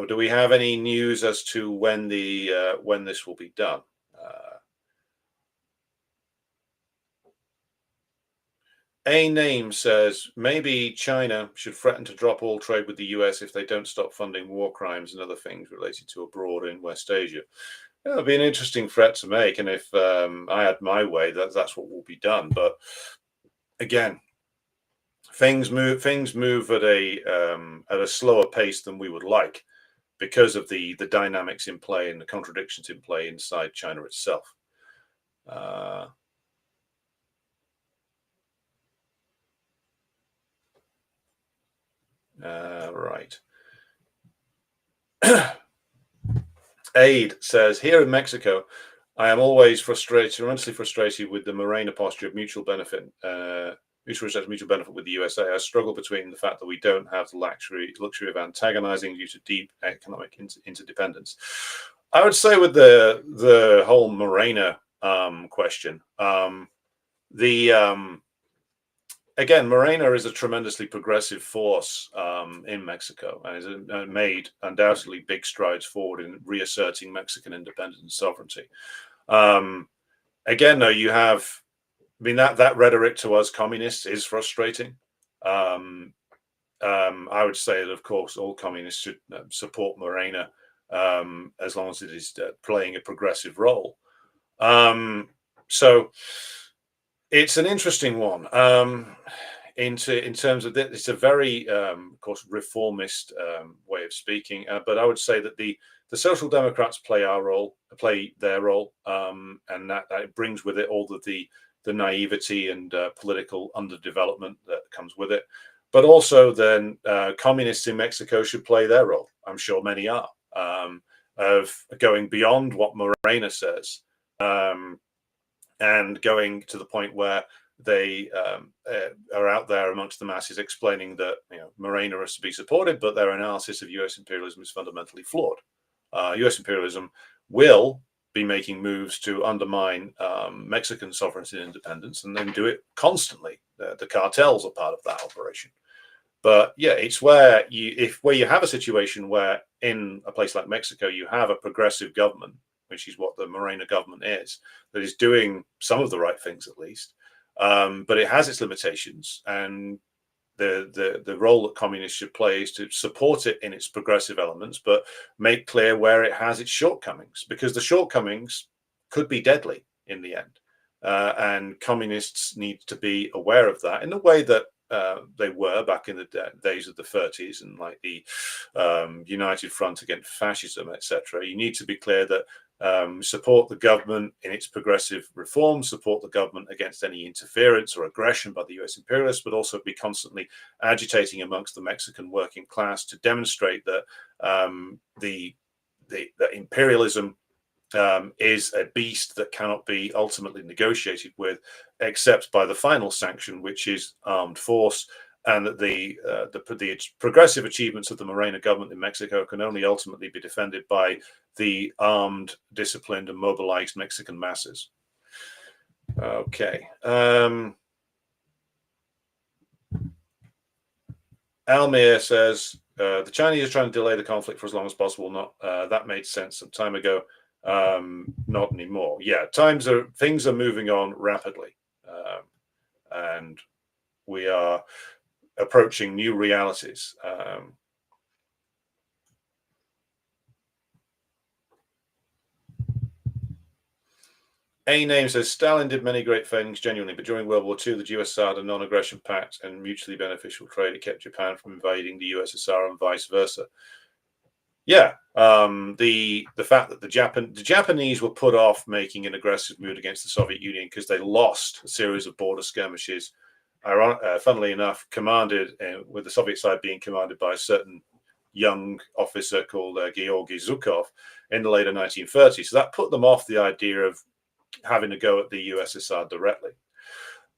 Do we have any news as to when this will be done? A name says maybe China should threaten to drop all trade with the US if they don't stop funding war crimes and other things related to abroad in West Asia. That would be an interesting threat to make, and if I had my way, that's what will be done. But again, things move at a slower pace than we would like, because of the dynamics in play and the contradictions in play inside China itself. Right. Aid says, here in Mexico, I am always tremendously frustrated with the Morena posture of mutual benefit with the USA. I struggle between the fact that we don't have the luxury of antagonizing due to deep economic interdependence. I would say with the whole Morena question, again, Morena is a tremendously progressive force in Mexico, and has made undoubtedly big strides forward in reasserting Mexican independence and sovereignty. again, though, you have, I mean, that rhetoric to us communists is frustrating. I would say that, of course, all communists should support Morena as long as it is playing a progressive role. So it's an interesting one. In terms of that, it's a very, of course, reformist way of speaking. But I would say that the Social Democrats play their role, and that brings with it all of the naivety and political underdevelopment that comes with it. But also, then communists in Mexico should play their role. I'm sure many are, of going beyond what Morena says, and going to the point where they are out there amongst the masses explaining that Morena is to be supported, but their analysis of U.S. imperialism is fundamentally flawed. U.S. imperialism will be making moves to undermine Mexican sovereignty and independence, and then do it constantly. The cartels are part of that operation. But yeah, it's where you have a situation where in a place like Mexico you have a progressive government, which is what the Morena government is, that is doing some of the right things at least. But it has its limitations, and the role that communists should play is to support it in its progressive elements, but make clear where it has its shortcomings, because the shortcomings could be deadly in the end. And communists need to be aware of that in the way that they were back in the days of the 30s, and like the United Front Against Fascism, etc. You need to be clear that support the government in its progressive reforms, support the government against any interference or aggression by the US imperialists, but also be constantly agitating amongst the Mexican working class to demonstrate that the imperialism is a beast that cannot be ultimately negotiated with, except by the final sanction, which is armed force, and that the progressive achievements of the Morena government in Mexico can only ultimately be defended by the armed, disciplined, and mobilized Mexican masses. Okay. Almir says, the Chinese are trying to delay the conflict for as long as possible. That made sense some time ago. Not anymore. Yeah, things are moving on rapidly, and we are approaching new realities. A name says Stalin did many great things genuinely, but during World War II, the USSR had a non-aggression pact and mutually beneficial trade. It kept Japan from invading the USSR and vice versa. Yeah, the fact that the Japanese were put off making an aggressive move against the Soviet Union because they lost a series of border skirmishes, funnily enough, commanded with the Soviet side being commanded by a certain young officer called Georgy Zhukov in the later 1930s. So that put them off the idea of having to go at the USSR directly.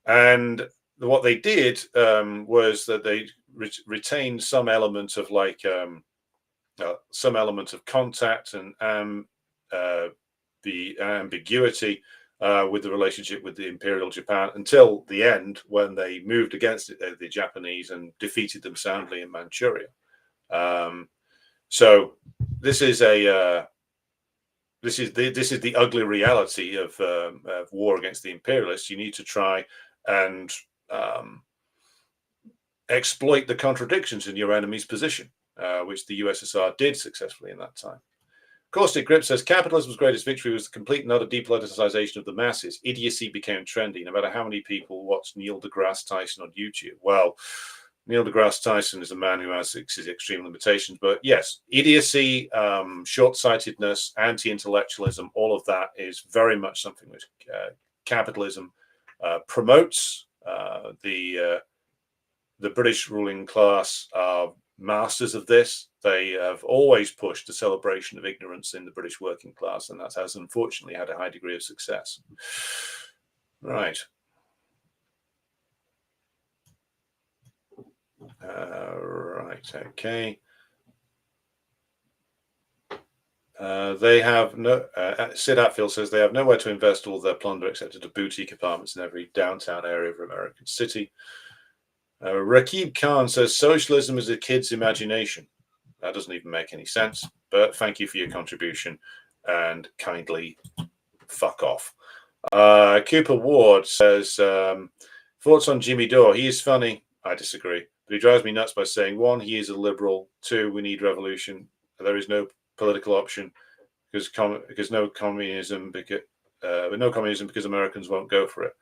And what they did was that they retained some element of some element of contact and the ambiguity with the relationship with the Imperial Japan until the end, when they moved against the Japanese and defeated them soundly in Manchuria. So this is the ugly reality of war against the imperialists. You need to try and exploit the contradictions in your enemy's position, which the USSR did successfully in that time. Caustic Grip says capitalism's greatest victory was the complete and utter depoliticization of the masses. Idiocy became trendy, no matter how many people watch Neil deGrasse Tyson on YouTube. Well, Neil deGrasse Tyson is a man who has his extreme limitations, but yes, idiocy, short-sightedness, anti-intellectualism, all of that is very much something which capitalism promotes. The British ruling class are masters of this. They have always pushed the celebration of ignorance in the British working class, and that has unfortunately had a high degree of success. Right. Right. Okay. They have no. Sid Atfield says they have nowhere to invest all their plunder except at boutique apartments in every downtown area of American city. Rakib Khan says socialism is a kid's imagination. That doesn't even make any sense, but thank you for your contribution and kindly fuck off. Cooper Ward says, thoughts on Jimmy Dore? He is funny. I disagree. But he drives me nuts by saying, one, he is a liberal. Two, we need revolution. There is no political option because no communism because Americans won't go for it.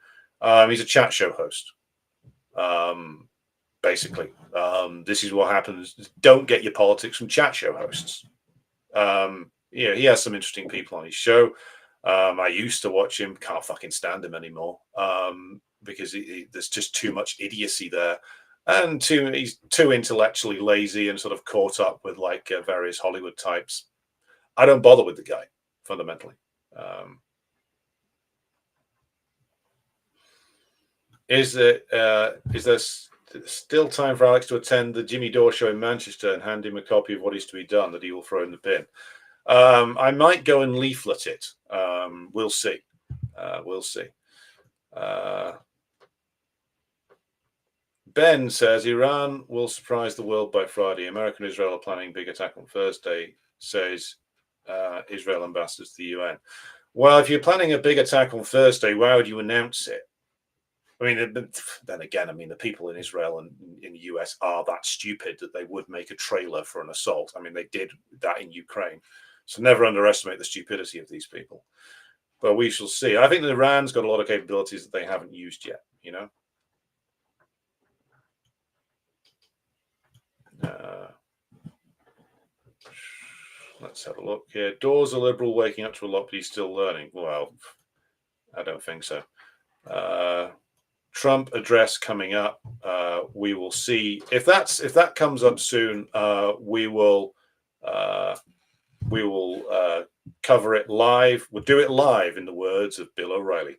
He's a chat show host. Basically, this is what happens. Don't get your politics from chat show hosts. He has some interesting people on his show. I used to watch him, can't fucking stand him anymore because there's just too much idiocy there. And he's too intellectually lazy and sort of caught up with like various Hollywood types. I don't bother with the guy, fundamentally. Is there still time for Alex to attend the Jimmy Dore show in Manchester and hand him a copy of what is to be done that he will throw in the bin? I might go and leaflet it. We'll see. We'll see. Ben says Iran will surprise the world by Friday. America and Israel are planning big attack on Thursday, says Israel ambassador to the UN. Well, if you're planning a big attack on Thursday, why would you announce it? I mean, then again, I mean, the people in Israel and in the US are that stupid that they would make a trailer for an assault. I mean, they did that in Ukraine. So never underestimate the stupidity of these people. But we shall see. I think that Iran's got a lot of capabilities that they haven't used yet, you know? Let's have a look here. Dore's a liberal waking up to a lot, but he's still learning. Well, I don't think so. Trump address coming up. We will see if that comes up soon. We will cover it live. We'll do it live, in the words of Bill O'Reilly.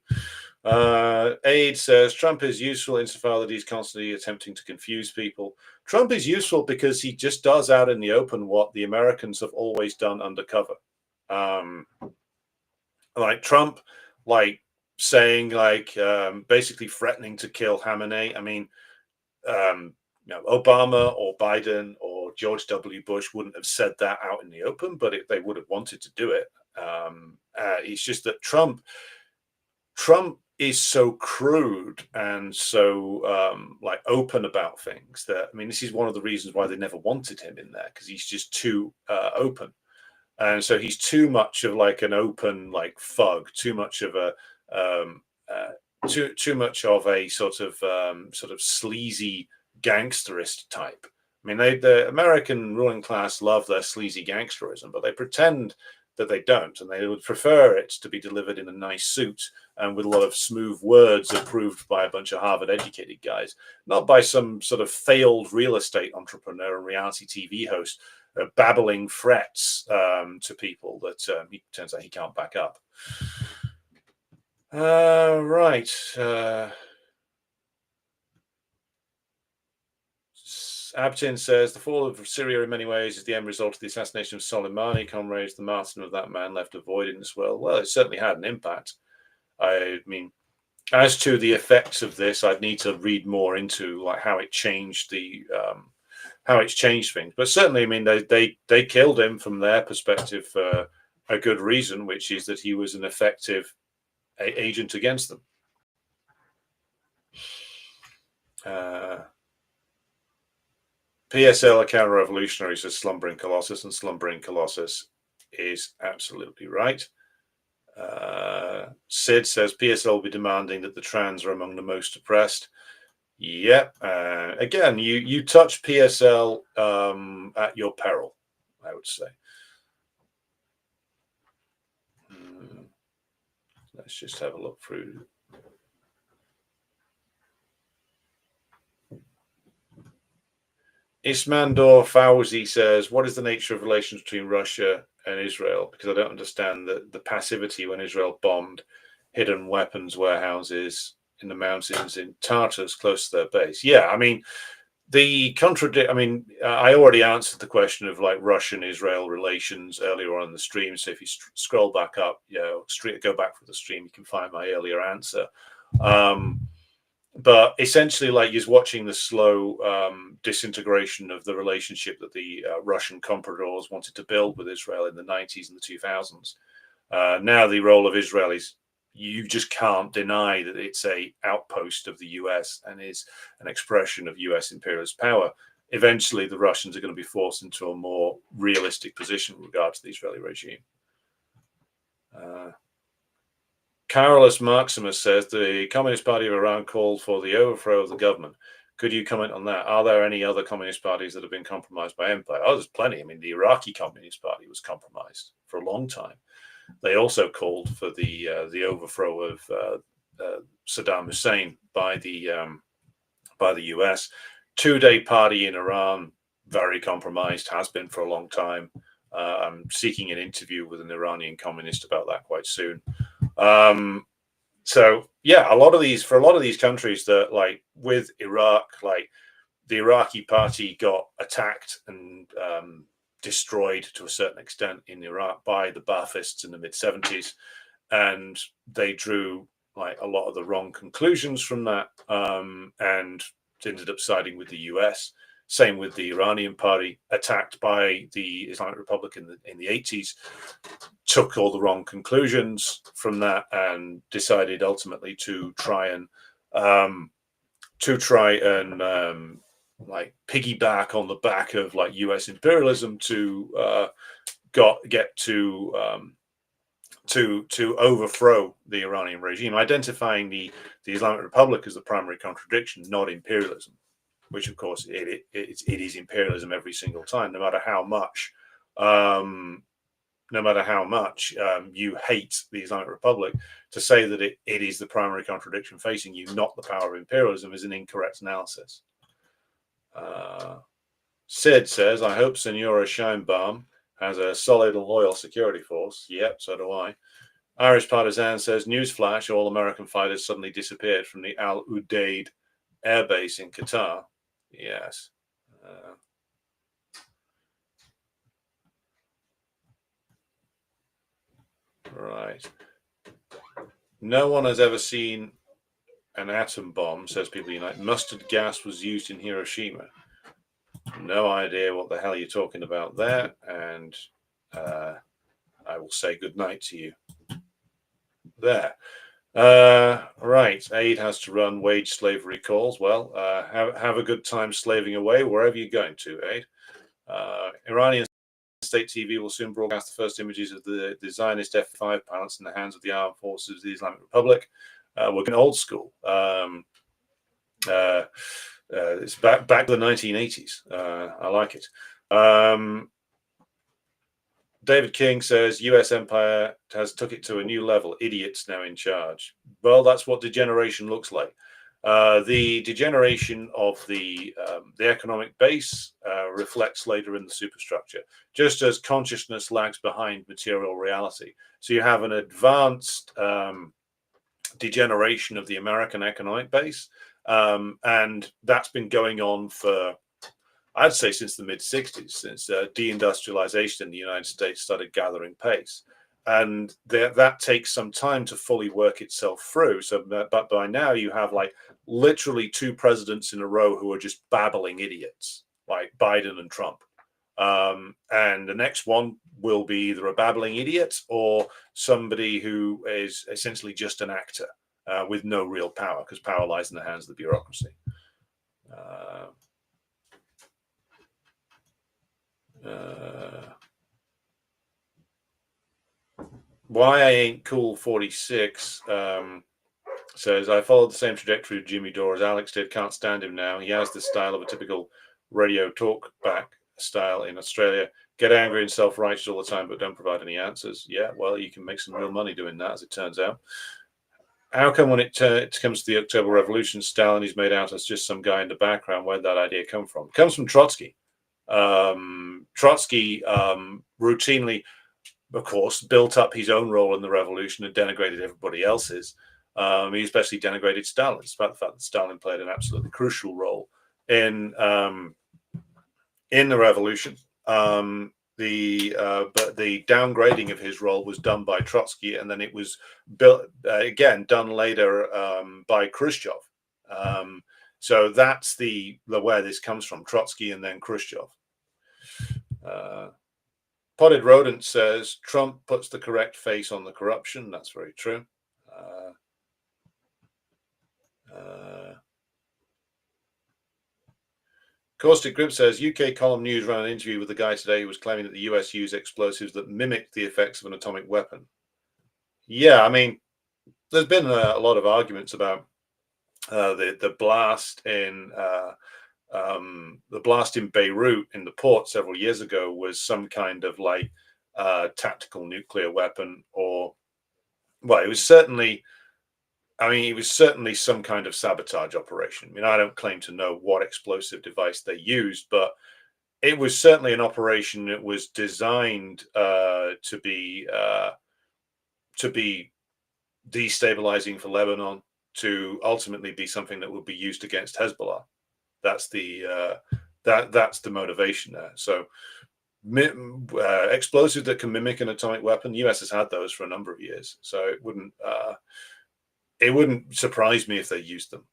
Aide says Trump is useful insofar that he's constantly attempting to confuse people. Trump is useful because he just does out in the open what the Americans have always done undercover. Like Trump, like saying, like basically threatening to kill Khamenei. I mean, Obama or Biden or George W. Bush wouldn't have said that out in the open, but they would have wanted to do it. It's just that Trump is so crude and so like open about things that, I mean, this is one of the reasons why they never wanted him in there, because he's just too open. And so he's too much of like an open, like thug, too much of a too much of a sort of sleazy gangsterist type. I mean, the American ruling class love their sleazy gangsterism, but they pretend that they don't, and they would prefer it to be delivered in a nice suit and with a lot of smooth words approved by a bunch of Harvard-educated guys, not by some sort of failed real estate entrepreneur and reality TV host babbling threats to people that he turns out he can't back up. Right. Abtin says the fall of Syria in many ways is the end result of the assassination of Soleimani. Comrades, the martyrdom of that man left a void in this world. Well, it certainly had an impact. I mean, as to the effects of this, I'd need to read more into like how it changed how it's changed things. But certainly, I mean, they killed him from their perspective for a good reason, which is that he was an effective agent against them. PSL are counter-revolutionaries as Slumbering Colossus, and Slumbering Colossus is absolutely right. Sid says PSL will be demanding that the trans are among the most oppressed. Yep. Again, you touch PSL at your peril, I would say. Let's just have a look through. Ismandor Fauzi says, what is the nature of relations between Russia and Israel? Because I don't understand the passivity when Israel bombed hidden weapons warehouses in the mountains in Tartus close to their base. Yeah, I mean, I already answered the question of like Russian-Israel relations earlier on in the stream. So if you scroll back up, go back for the stream, you can find my earlier answer. But essentially, like, you're watching the slow disintegration of the relationship that the Russian compradors wanted to build with Israel in the 90s and the 2000s. Now the role of Israel is you just can't deny that it's a outpost of the US and is an expression of US imperialist power. Eventually, the Russians are going to be forced into a more realistic position with regard to the Israeli regime. Carolus Maximus says the Communist Party of Iran called for the overthrow of the government. Could you comment on that? Are there any other communist parties that have been compromised by empire? Oh, there's plenty. I mean, the Iraqi Communist Party was compromised for a long time. They also called for the overthrow of Saddam Hussein by the US. Two-day party in Iran, very compromised, has been for a long time. I'm seeking an interview with an Iranian communist about that quite soon. So yeah, for a lot of these countries that, like with Iraq, like the Iraqi party got attacked and destroyed to a certain extent in Iraq by the Baathists in the mid-70s, and they drew like a lot of the wrong conclusions from that, and ended up siding with the US. Same with the Iranian party, attacked by the Islamic Republic in the 80s, took all the wrong conclusions from that and decided ultimately to try and like piggyback on the back of like US imperialism to get to overthrow the Iranian regime, identifying the Islamic Republic as the primary contradiction, not imperialism. Which, of course, it is imperialism every single time, no matter how much you hate the Islamic Republic. To say that it is the primary contradiction facing you, not the power of imperialism, is an incorrect analysis. Sid says, I hope Senora Scheinbaum has a solid and loyal security force. Yep, so do I. Irish Partisan says, newsflash, all American fighters suddenly disappeared from the Al Udeid air base in Qatar. Yes. Right. No one has ever seen an atom bomb, says People Unite. Mustard gas was used in Hiroshima. No idea what the hell you're talking about there. And I will say good night to you there. Right. Aid has to run. Wage slavery calls. Well, have a good time slaving away wherever you're going to, Aid. Iranian state TV will soon broadcast the first images of the Zionist F-5 pilots in the hands of the armed forces of the Islamic Republic. We're going old school. It's back to the 1980s. I like it. David King says US empire has took it to a new level. Idiots now in charge. Well, that's what degeneration looks like. The degeneration of the economic base reflects later in the superstructure, just as consciousness lags behind material reality. So you have an advanced degeneration of the American economic base, and that's been going on for, I'd say, since the mid-60s, since deindustrialization in the United States started gathering pace. And that takes some time to fully work itself through. So, but by now you have like literally two presidents in a row who are just babbling idiots, like Biden and Trump. And the next one will be either a babbling idiot or somebody who is essentially just an actor with no real power, because power lies in the hands of the bureaucracy. Why I Ain't Cool 46 says, I followed the same trajectory of Jimmy Dore as Alex did. Can't stand him now. He has the style of a typical radio talk back style in Australia. Get angry and self-righteous all the time, but don't provide any answers. Yeah, well, you can make some real money doing that, as it turns out. How come when it comes to the October Revolution, Stalin is made out as just some guy in the background? Where'd that idea come from? It comes from Trotsky. Trotsky routinely, of course, built up his own role in the revolution and denigrated everybody else's. He especially denigrated Stalin, despite the fact that Stalin played an absolutely crucial role in the revolution. But the downgrading of his role was done by Trotsky, and then it was built again done later by Khrushchev. So that's the where this comes from: Trotsky and then Khrushchev. Potted Rodent says Trump puts the correct face on the corruption. That's very true. Caustic Grip says UK Column News ran an interview with the guy today who was claiming that the US used explosives that mimicked the effects of an atomic weapon. Yeah, I mean, there's been a lot of arguments about the blast in Beirut in the port several years ago was some kind of like tactical nuclear weapon, or well, it was certainly. I mean, it was certainly some kind of sabotage operation. I mean, I don't claim to know what explosive device they used, but it was certainly an operation that was designed to be destabilizing for Lebanon, to ultimately be something that would be used against Hezbollah. That's the that's the motivation there. So explosives that can mimic an atomic weapon, the US has had those for a number of years, so it wouldn't surprise me if they used them.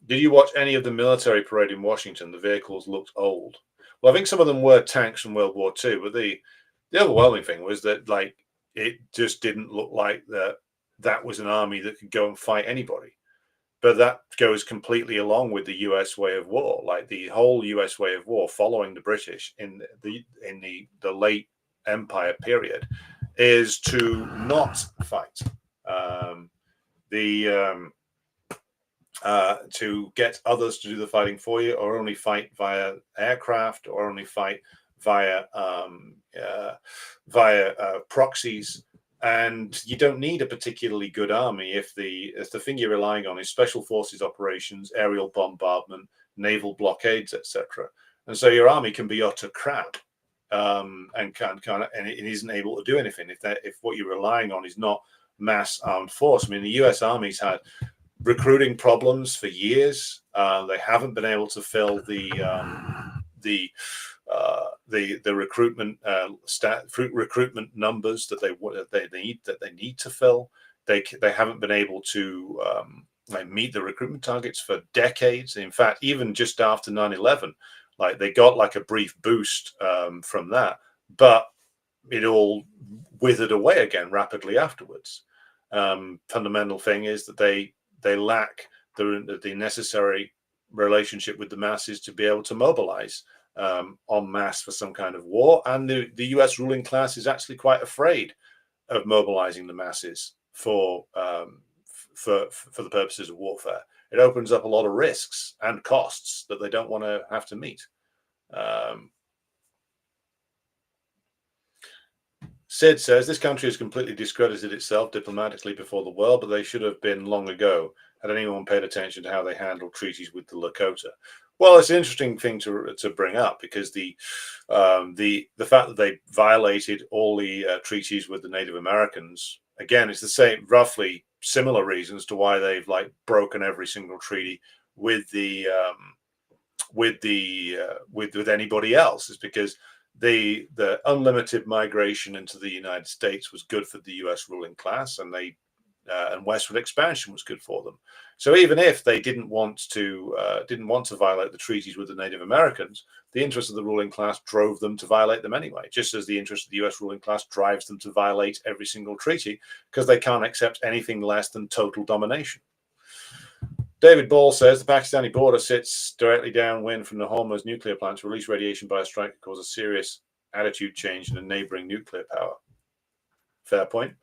Did you watch any of the military parade in Washington? The vehicles looked old. Well, I think some of them were tanks from World War II, but the overwhelming thing was that like it just didn't look like that was an army that could go and fight anybody. But that goes completely along with the US way of war. Like the whole US way of war, following the British in the late Empire period, is to not fight. To get others to do the fighting for you, or only fight via aircraft, or only fight via proxies. And you don't need a particularly good army if the thing you're relying on is special forces operations, aerial bombardment, naval blockades, etc. And so your army can be utter crap, and it isn't able to do anything if what you're relying on is not mass armed force. I mean, the U.S. Army's had recruiting problems for years. They haven't been able to fill the recruitment recruitment numbers that they need to fill. They haven't been able to meet the recruitment targets for decades. In fact, even just after 9/11, like they got like a brief boost from that, but it all withered away again rapidly afterwards. Fundamental thing is that they lack the necessary relationship with the masses to be able to mobilize en masse for some kind of war, and the US ruling class is actually quite afraid of mobilizing the masses for the purposes of warfare. It opens up a lot of risks and costs that they don't want to have to meet. Sid says this country has completely discredited itself diplomatically before the world, but they should have been long ago. Had anyone paid attention to how they handled treaties with the Lakota? Well, it's an interesting thing to bring up, because the fact that they violated all the treaties with the Native Americans, again, it's the same, roughly similar reasons to why they've like broken every single treaty with anybody else. Is because the unlimited migration into the United States was good for the U.S. ruling class, and and westward expansion was good for them. So even if they didn't want to violate the treaties with the Native Americans, the interest of the ruling class drove them to violate them anyway, just as the interest of the US ruling class drives them to violate every single treaty, because they can't accept anything less than total domination. David Ball says the Pakistani border sits directly downwind from the Hormuz nuclear plant. To release radiation by a strike could cause a serious attitude change in a neighboring nuclear power. Fair point.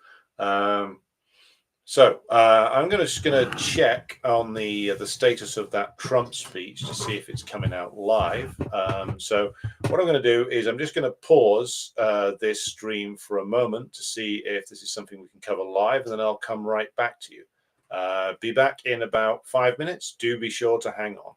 So I'm just going to check on the status of that Trump speech to see if it's coming out live. So what I'm going to do is I'm just going to pause this stream for a moment to see if this is something we can cover live, and then I'll come right back to you. Be back in about 5 minutes. Do be sure to hang on.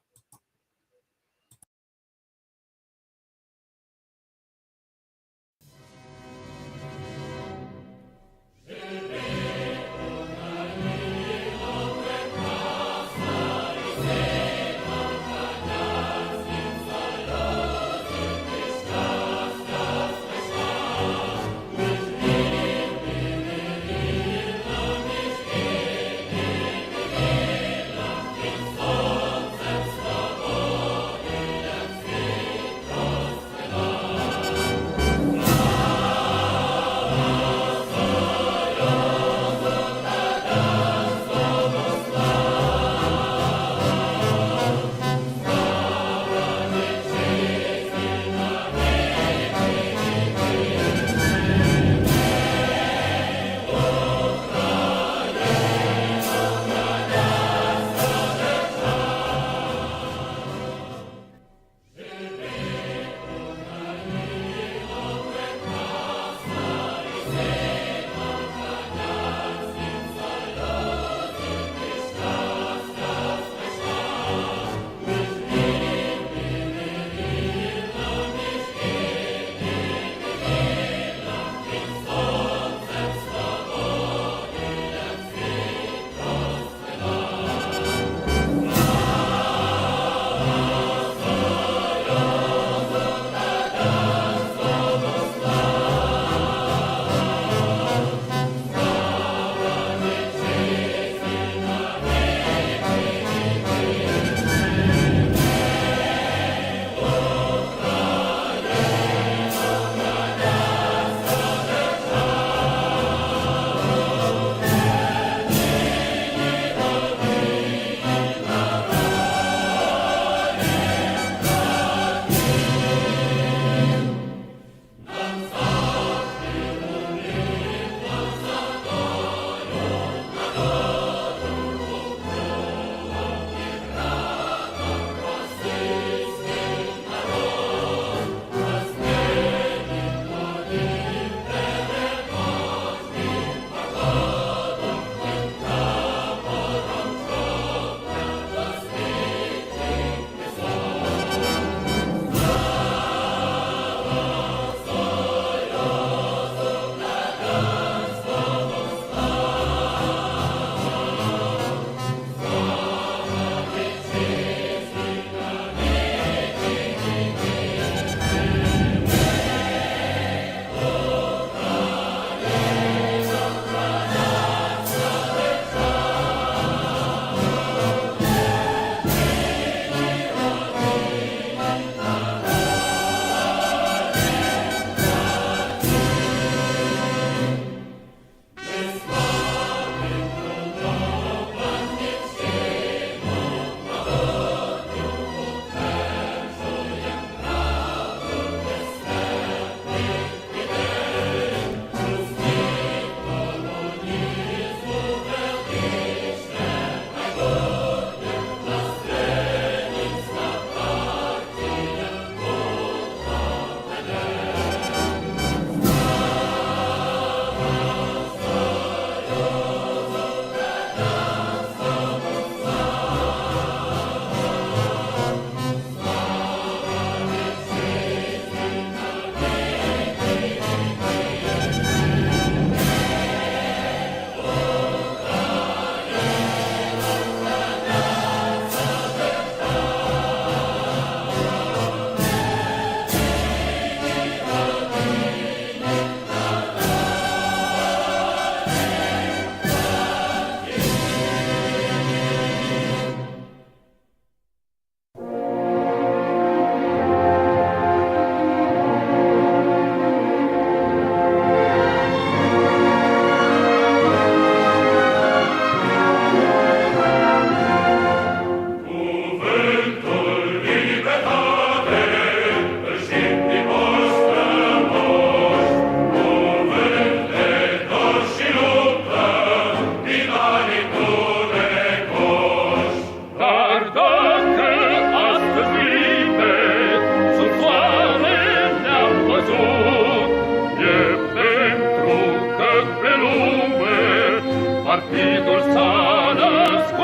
partidul s-a născut.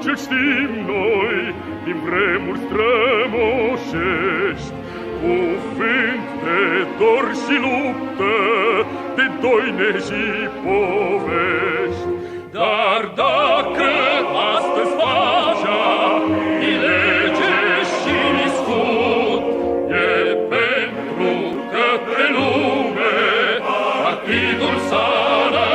Ce știm noi din vremuri strămoșești, cuvânt de dor și luptă, de doine și povești. Dar dacă astăzi pacea e lege și scut, e pentru că pe lume partidul s-a născut.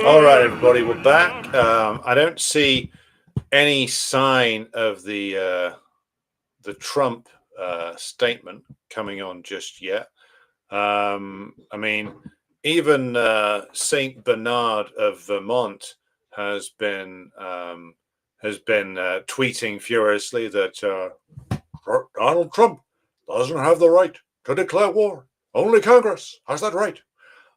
All right, everybody, we're back. I don't see any sign of the Trump statement coming on just yet. I mean, even Saint Bernard of Vermont has been tweeting furiously that Donald Trump doesn't have the right to declare war. Only Congress has that right.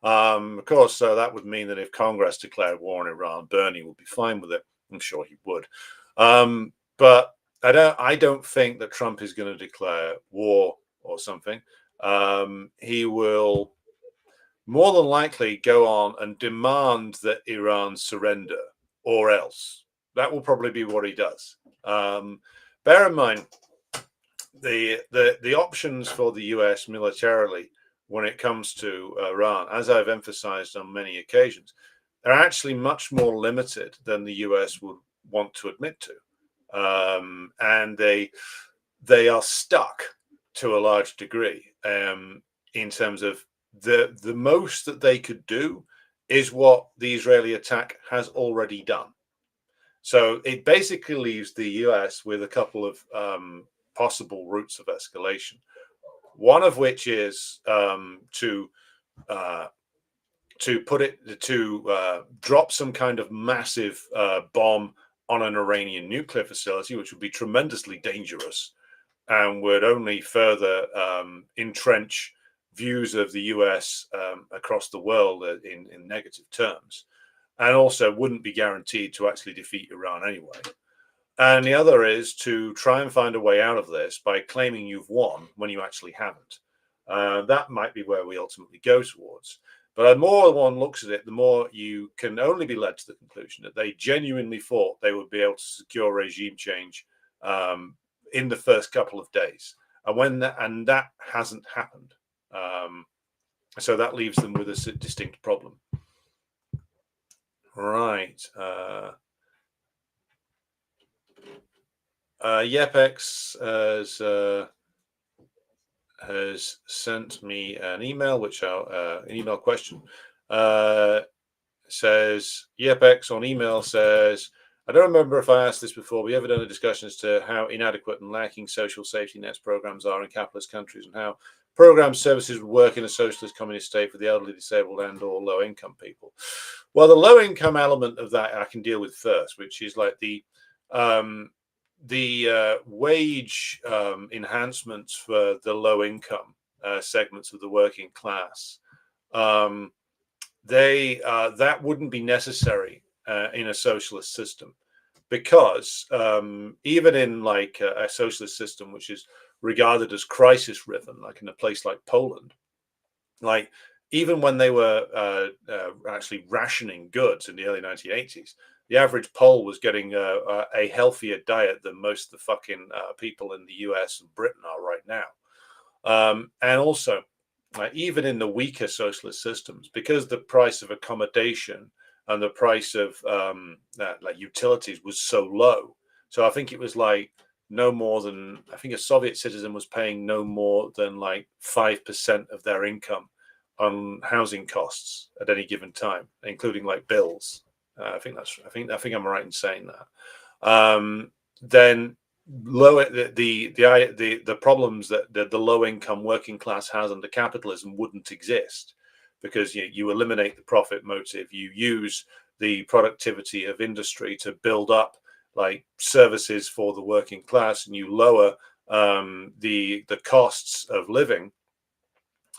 Of course, that would mean that if Congress declared war on Iran, Bernie would be fine with it. I'm sure he would. But I don't think that Trump is going to declare war or something. He will more than likely go on and demand that Iran surrender, or else. That will probably be what he does. Bear in mind, the options for the US militarily when it comes to Iran, as I've emphasized on many occasions, are actually much more limited than the US would want to admit to. And they are stuck to a large degree in terms of the most that they could do is what the Israeli attack has already done. So it basically leaves the US with a couple of possible routes of escalation. One of which is to drop some kind of massive bomb on an Iranian nuclear facility, which would be tremendously dangerous and would only further entrench views of the US across the world in negative terms, and also wouldn't be guaranteed to actually defeat Iran anyway. And the other is to try and find a way out of this by claiming you've won when you actually haven't. That might be where we ultimately go towards. But the more one looks at it, the more you can only be led to the conclusion that they genuinely thought they would be able to secure regime change in the first couple of days. And that hasn't happened. So that leaves them with a distinct problem. Right. Yepex has sent me an email, an email question. Says Yepex on email says, I don't remember if I asked this before. We ever done a discussion as to how inadequate and lacking social safety nets programs are in capitalist countries, and how program services would work in a socialist communist state for the elderly, disabled, and/or low-income people. Well, the low-income element of that I can deal with first, which is like the wage enhancements for the low-income segments of the working class that wouldn't be necessary in a socialist system, because even in like a socialist system which is regarded as crisis riven, like in a place like Poland, like even when they were actually rationing goods in the early 1980s, the average Pole was getting a healthier diet than most of the fucking people in the US and Britain are right now. And also, even in the weaker socialist systems, because the price of accommodation and the price of like utilities was so low. So I think it was like no more than, I think a Soviet citizen was paying no more than like 5% of their income on housing costs at any given time, including like bills. I think I'm right in saying that. Then low the problems that the low income working class has under capitalism wouldn't exist, because you eliminate the profit motive, you use the productivity of industry to build up like services for the working class, and you lower the costs of living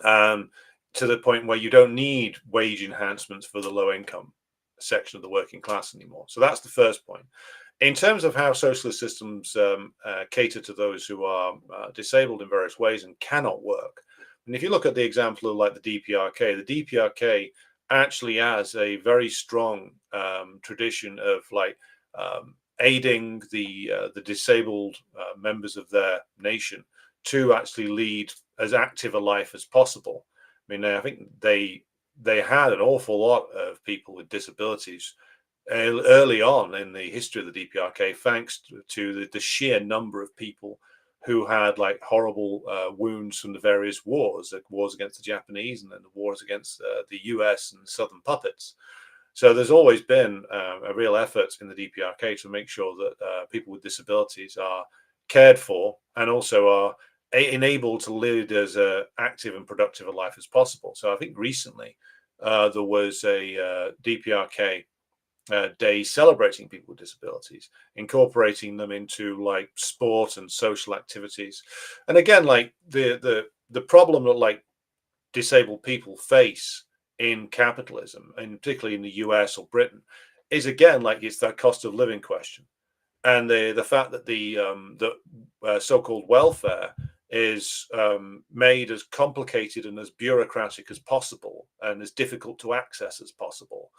to the point where you don't need wage enhancements for the low income section of the working class anymore. So that's the first point. In terms of how socialist systems cater to those who are disabled in various ways and cannot work, and if you look at the example of like the DPRK actually has a very strong tradition of like aiding the disabled members of their nation to actually lead as active a life as possible. I mean, I think they had an awful lot of people with disabilities early on in the history of the DPRK, thanks to the sheer number of people who had like horrible wounds from the various wars, like wars against the Japanese and then the wars against the US and Southern puppets. So there's always been a real effort in the DPRK to make sure that people with disabilities are cared for and also are enabled to lead as active and productive a life as possible. So I think recently there was a DPRK day celebrating people with disabilities, incorporating them into like sport and social activities. And again, like the problem that like disabled people face in capitalism, and particularly in the US or Britain, is again like it's that cost of living question, and the fact that the so-called welfare is made as complicated and as bureaucratic as possible, and as difficult to access as possible,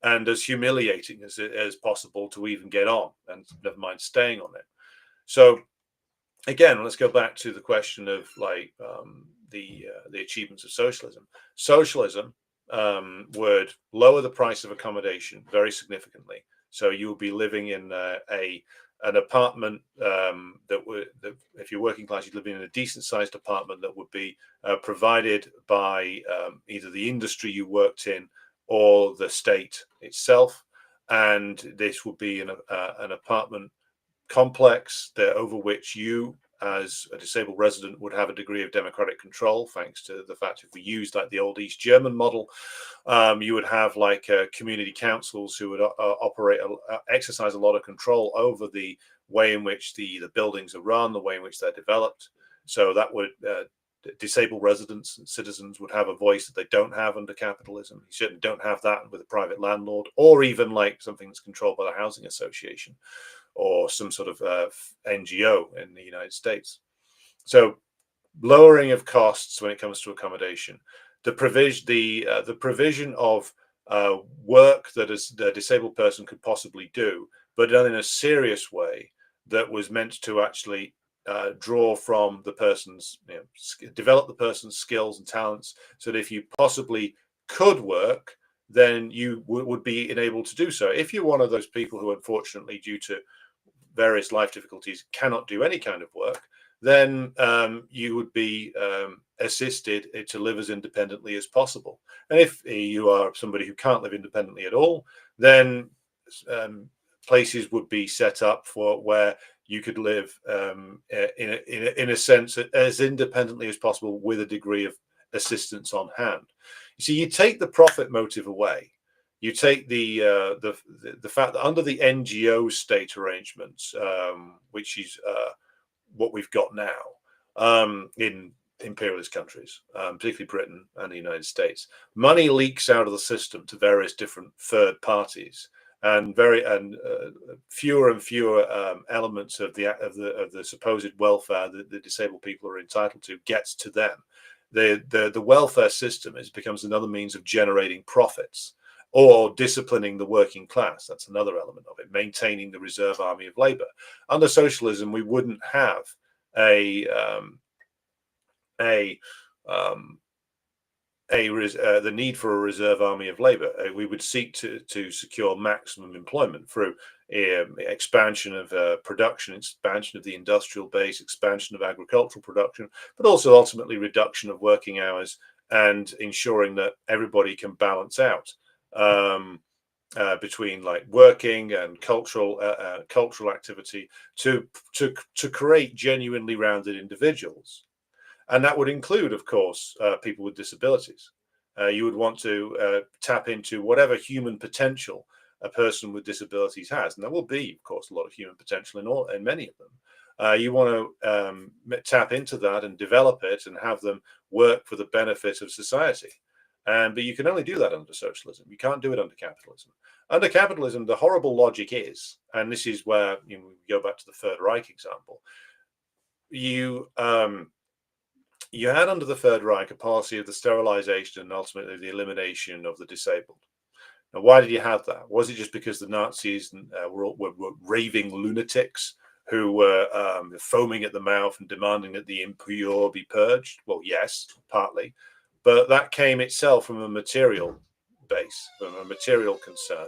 and as humiliating as possible to even get on, and never mind staying on it. So again, let's go back to the question of like the achievements of socialism. Socialism would lower the price of accommodation very significantly. So you'll be living in an apartment that if you're working class, you'd live in a decent sized apartment that would be provided by either the industry you worked in or the state itself. And this would be an apartment complex over which you, as a disabled resident, would have a degree of democratic control, thanks to the fact if we used like the old East German model, you would have like community councils who would exercise a lot of control over the way in which the buildings are run, the way in which they're developed. So that would disabled residents and citizens would have a voice that they don't have under capitalism. You certainly don't have that with a private landlord, or even like something that's controlled by the housing association or some sort of NGO in the United States. So lowering of costs when it comes to accommodation, the provision of work that a disabled person could possibly do, but done in a serious way that was meant to actually draw from the person's, develop the person's skills and talents, so that if you possibly could work, then you would be enabled to do so. If you're one of those people who, unfortunately, due to various life difficulties, cannot do any kind of work, then you would be assisted to live as independently as possible. And if you are somebody who can't live independently at all, then places would be set up for where you could live in a sense as independently as possible with a degree of assistance on hand. You see, you take the profit motive away. You take the fact that under the NGO state arrangements, which is what we've got now in imperialist countries, particularly Britain and the United States. Money leaks out of the system to various different third parties, and fewer and fewer elements of the supposed welfare that the disabled people are entitled to gets to them. The welfare system becomes another means of generating profits or disciplining the working class. That's another element of it, maintaining the reserve army of labor. Under socialism, we wouldn't have the need for a reserve army of labor. We would seek to secure maximum employment through expansion of production, expansion of the industrial base, expansion of agricultural production, but also ultimately reduction of working hours and ensuring that everybody can balance out between like working and cultural activity to create genuinely rounded individuals. And that would include, of course, people with disabilities. You would want to tap into whatever human potential a person with disabilities has, and there will be, of course, a lot of human potential in many of them. You want to tap into that and develop it and have them work for the benefit of society. But you can only do that under socialism. You can't do it under capitalism. Under capitalism, the horrible logic is, and this is where we go back to the Third Reich example. You had under the Third Reich a policy of the sterilization and ultimately the elimination of the disabled. Now, why did you have that? Was it just because the Nazis were raving lunatics who were foaming at the mouth and demanding that the impure be purged? Well, yes, partly. But that came itself from a material base, from a material concern,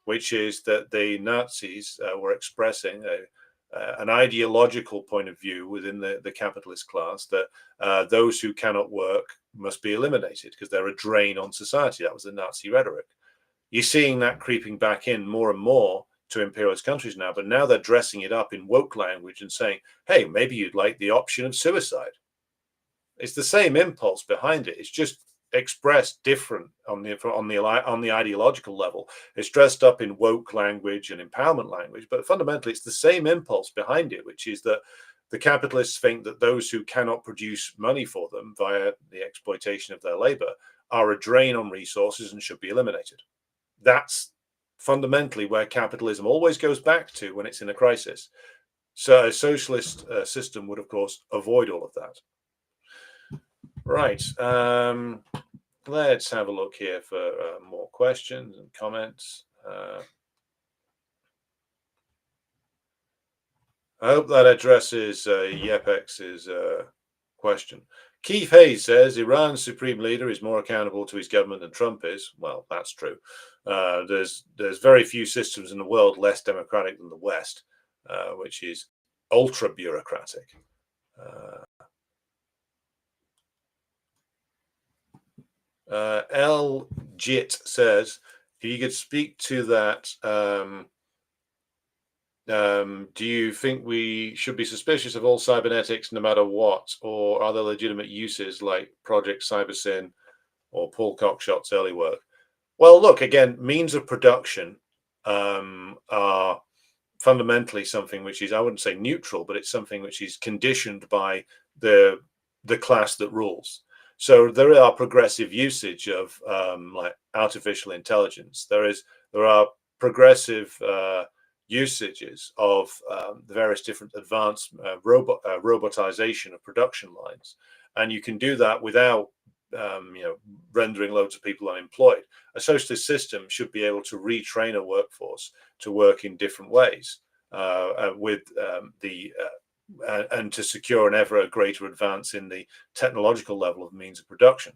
which is that the Nazis were expressing an ideological point of view within the capitalist class that those who cannot work must be eliminated because they're a drain on society. That was the Nazi rhetoric. You're seeing that creeping back in more and more to imperialist countries now, but now they're dressing it up in woke language and saying, hey, maybe you'd like the option of suicide. It's the same impulse behind it. It's just expressed different on the ideological level. It's dressed up in woke language and empowerment language, but fundamentally it's the same impulse behind it, which is that the capitalists think that those who cannot produce money for them via the exploitation of their labor are a drain on resources and should be eliminated. That's fundamentally where capitalism always goes back to when it's in a crisis. So a socialist system would, of course, avoid all of that. Right. Let's have a look here for more questions and comments. I hope that addresses Yepex's question. Keith Hayes says Iran's supreme leader is more accountable to his government than Trump is. Well, that's true. There's very few systems in the world less democratic than the West, which is ultra bureaucratic. L. Jit says, if you could speak to that, do you think we should be suspicious of all cybernetics no matter what, or are there legitimate uses like Project Cybersyn or Paul Cockshot's early work? Well, look, again, means of production are fundamentally something which is, I wouldn't say neutral, but it's something which is conditioned by the class that rules. So there are progressive usage of like artificial intelligence. There are progressive usages of the various different advanced robotization of production lines, and you can do that without rendering loads of people unemployed. A socialist system should be able to retrain a workforce to work in different ways and to secure an ever greater advance in the technological level of means of production,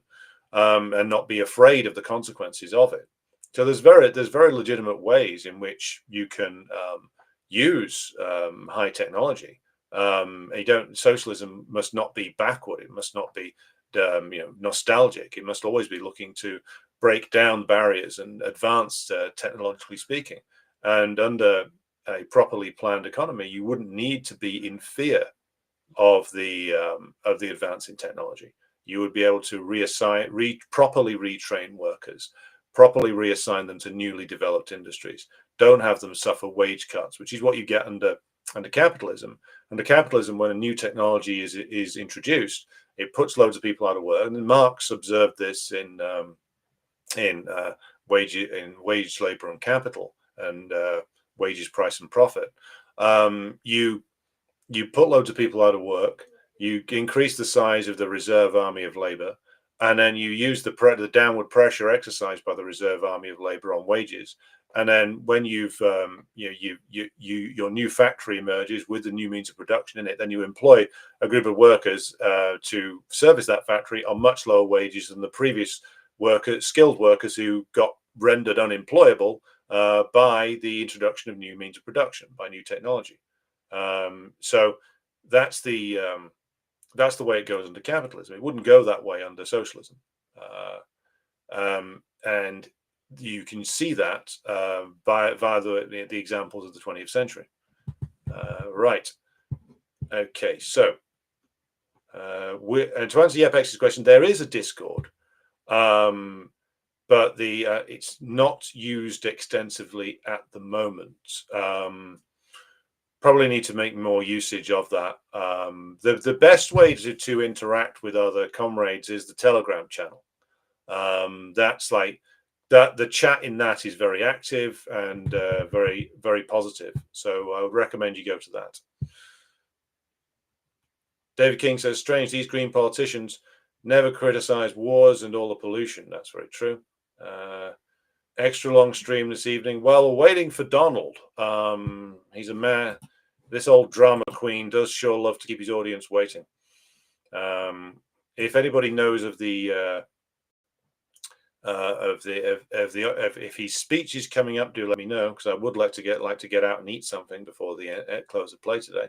and not be afraid of the consequences of it. So there's very legitimate ways in which you can use high technology. Socialism must not be backward. It must not be nostalgic. It must always be looking to break down barriers and advance technologically speaking. And under a properly planned economy, you wouldn't need to be in fear of the advance in technology. You would be able to properly retrain workers, properly reassign them to newly developed industries. Don't have them suffer wage cuts, which is what you get under capitalism. Under capitalism, when a new technology is introduced, It puts loads of people out of work. And Marx observed this in wage, labor, and capital, and wages, price, and profit. You put loads of people out of work. You increase the size of the reserve army of labor, and then you use the downward pressure exercised by the reserve army of labor on wages. And then when you've your new factory emerges with the new means of production in it, then you employ a group of workers to service that factory on much lower wages than the previous skilled workers who got rendered unemployable by the introduction of new means of production, by new technology. So that's the way it goes under capitalism. It wouldn't go that way under socialism, and you can see that via the examples of the 20th century. Right. Okay. So to answer Yepex's question, there is a Discord, but it's not used extensively at the moment. Probably need to make more usage of that. The best way to interact with other comrades is the Telegram channel. That's like that. The chat in that is very active and very, very positive. So I would recommend you go to that. David King says, strange, these green politicians never criticize wars and all the pollution. That's very true. Extra long stream this evening. Well, we're waiting for Donald. He's a man. This old drama queen does sure love to keep his audience waiting. If anybody knows of if his speech is coming up, do let me know, because I would like to get out and eat something before the close of play today.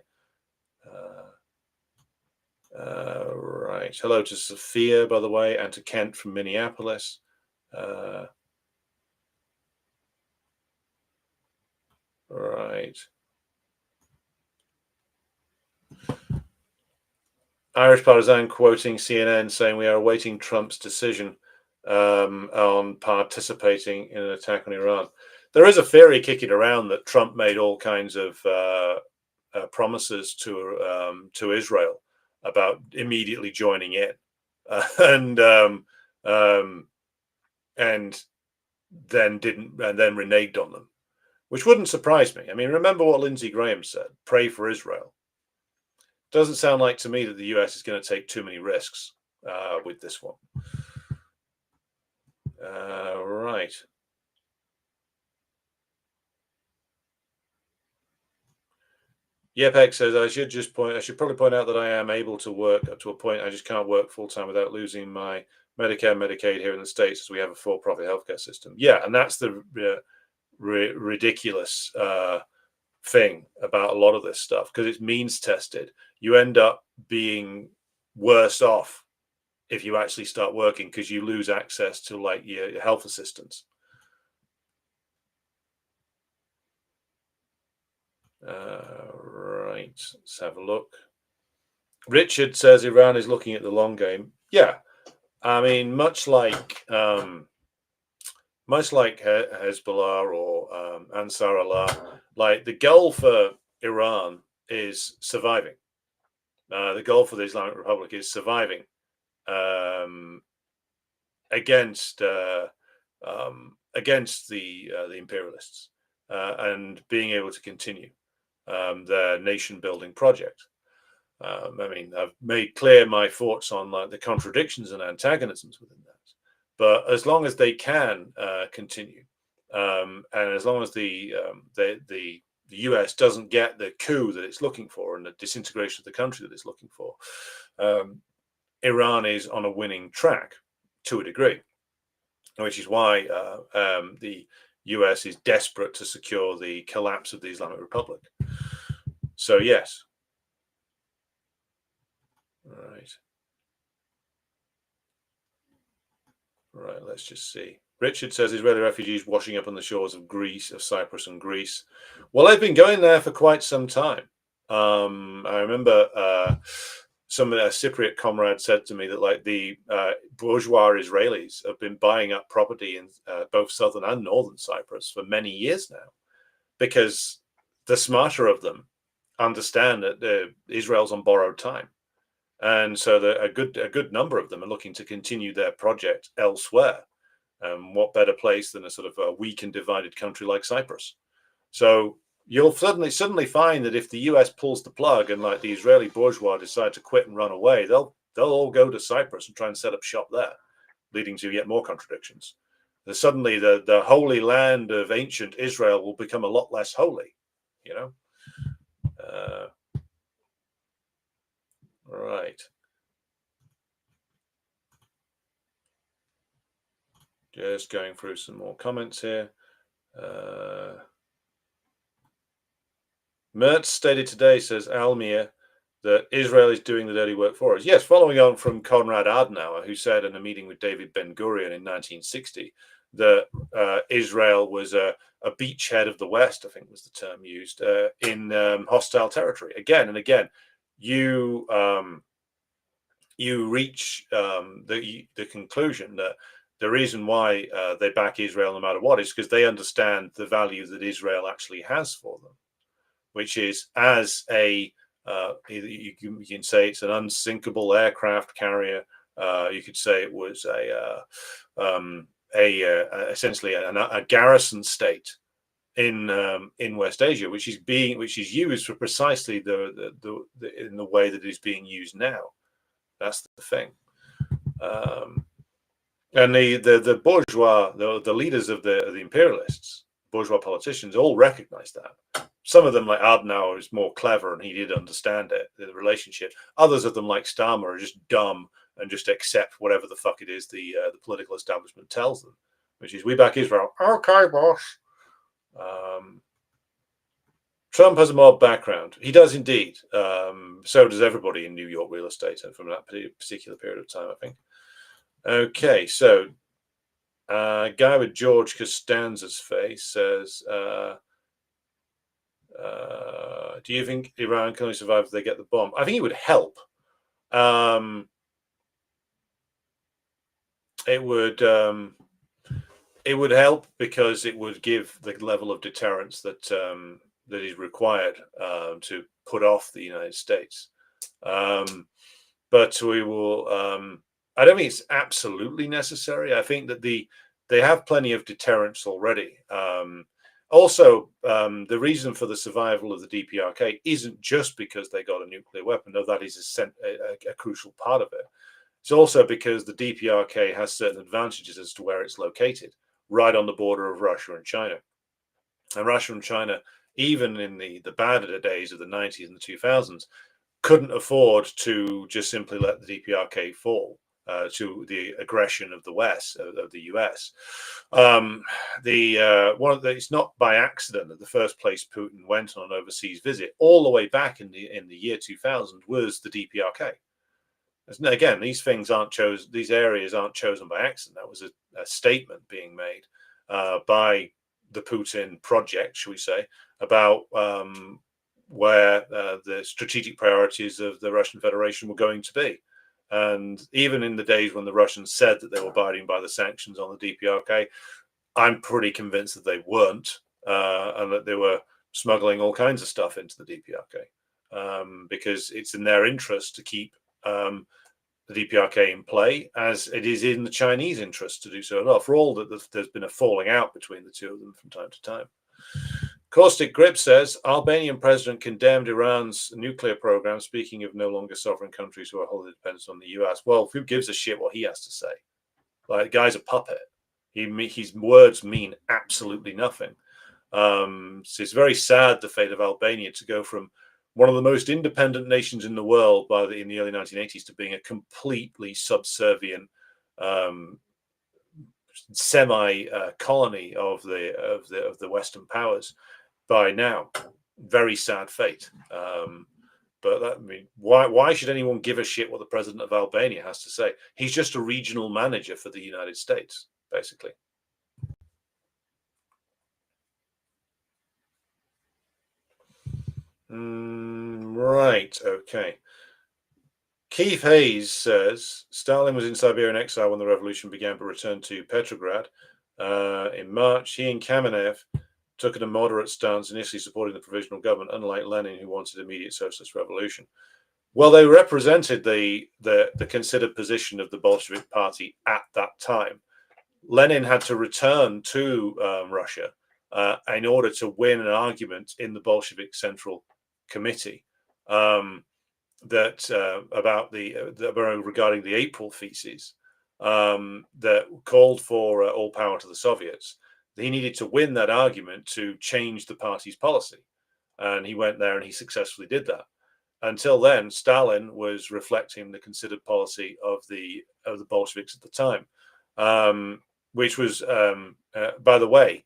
Right. Hello to Sophia, by the way, and to Kent from Minneapolis. Right. Irish Partisan quoting CNN saying we are awaiting Trump's decision on participating in an attack on Iran. There is a theory kicking around that Trump made all kinds of promises to Israel about immediately joining in, and then didn't, and then reneged on them, which wouldn't surprise me. I mean, remember what Lindsey Graham said: "Pray for Israel." Doesn't sound like to me that the US is going to take too many risks with this one. Right. Yepex says I should probably point out that I am able to work up to a point. I just can't work full time without losing my Medicare, Medicaid here in the States, as we have a for-profit healthcare system. Yeah, and that's the ridiculous thing about a lot of this stuff, because it's means tested. You end up being worse off if you actually start working, because you lose access to like your health assistance. Right, let's have a look. Richard says Iran is looking at the long game. Yeah, I mean, much like Hezbollah or Ansar Allah, like the goal for Iran is surviving. The goal for the Islamic Republic is surviving against the imperialists and being able to continue their nation-building project. I mean, I've made clear my thoughts on like the contradictions and antagonisms within that, but as long as they can continue, and as long as the US doesn't get the coup that it's looking for and the disintegration of the country that it's looking for, Iran is on a winning track to a degree, which is why the US is desperate to secure the collapse of the Islamic Republic. So yes. Right, let's just see. Richard says Israeli refugees washing up on the shores of Cyprus and Greece. Well, they've been going there for quite some time. I remember a Cypriot comrade said to me that like the bourgeois Israelis have been buying up property in both southern and northern Cyprus for many years now, because the smarter of them understand that Israel's on borrowed time. And so a good number of them are looking to continue their project elsewhere. What better place than a sort of a weak and divided country like Cyprus? So you'll suddenly find that if the US pulls the plug and like the Israeli bourgeois decide to quit and run away, they'll all go to Cyprus and try and set up shop there, leading to yet more contradictions. Suddenly the holy land of ancient Israel will become a lot less holy, you know. Right. Just going through some more comments here. Mertz stated today, says Almir, that Israel is doing the dirty work for us. Yes, following on from Konrad Adenauer, who said in a meeting with David Ben-Gurion in 1960 that Israel was a beachhead of the West, I think was the term used, in hostile territory. Again and again, you reach the conclusion that the reason why they back Israel no matter what is because they understand the value that Israel actually has for them, which is as a you can say it's an unsinkable aircraft carrier. You could say it was essentially a garrison state in West Asia, which is used for precisely in the way that it is being used now. That's the thing. And the bourgeois, the leaders of the imperialists, bourgeois politicians, all recognize that. Some of them, like Adenauer, is more clever and he did understand it, the relationship. Others of them, like Starmer, are just dumb and just accept whatever the fuck it is the political establishment tells them, which is, we back Israel. Okay, boss. Trump has a mob background. He does indeed. So does everybody in New York real estate, and from that particular period of time, I think. Okay, so a guy with George Costanza's face says, do you think Iran can only survive if they get the bomb? I think it would help. It would help because it would give the level of deterrence that that is required to put off the United States. But we will. I don't think it's absolutely necessary. I think that they have plenty of deterrence already. Also, the reason for the survival of the DPRK isn't just because they got a nuclear weapon, though that is a crucial part of it. It's also because the DPRK has certain advantages as to where it's located, right on the border of Russia and China. And Russia and China, even in the badder days of the 90s and the 2000s, couldn't afford to just simply let the DPRK fall to the aggression of the West, of the US. It's not by accident that the first place Putin went on an overseas visit, all the way back in the year 2000, was the DPRK. Again, these things aren't chosen; these areas aren't chosen by accident. That was a statement being made by the Putin project, shall we say, about where the strategic priorities of the Russian Federation were going to be. And even in the days when the Russians said that they were abiding by the sanctions on the DPRK, I'm pretty convinced that they weren't, and that they were smuggling all kinds of stuff into the DPRK, because it's in their interest to keep the DPRK in play, as it is in the Chinese interest to do so. And after all, that there's been a falling out between the two of them from time to time. Caustic Grip says, Albanian president condemned Iran's nuclear program, speaking of no longer sovereign countries who are wholly dependent on the US. Well, who gives a shit what he has to say? Like, the guy's a puppet. His words mean absolutely nothing. So it's very sad, the fate of Albania, to go from one of the most independent nations in the world in the early 1980s to being a completely subservient semi-colony of the Western powers by now. Very sad fate. But I mean, why should anyone give a shit what the president of Albania has to say? He's just a regional manager for the United States, basically. Right. Okay. Keith Hayes says Stalin was in Siberia in exile when the revolution began, but returned to Petrograd in March. He and Kamenev took a moderate stance, initially supporting the provisional government, unlike Lenin, who wanted immediate socialist revolution. Well, they represented the considered position of the Bolshevik Party at that time. Lenin had to return to Russia in order to win an argument in the Bolshevik Central Committee regarding the April theses that called for all power to the Soviets. He needed to win that argument to change the party's policy, and he went there and he successfully did that. Until then, Stalin was reflecting the considered policy of the Bolsheviks at the time, which was, by the way,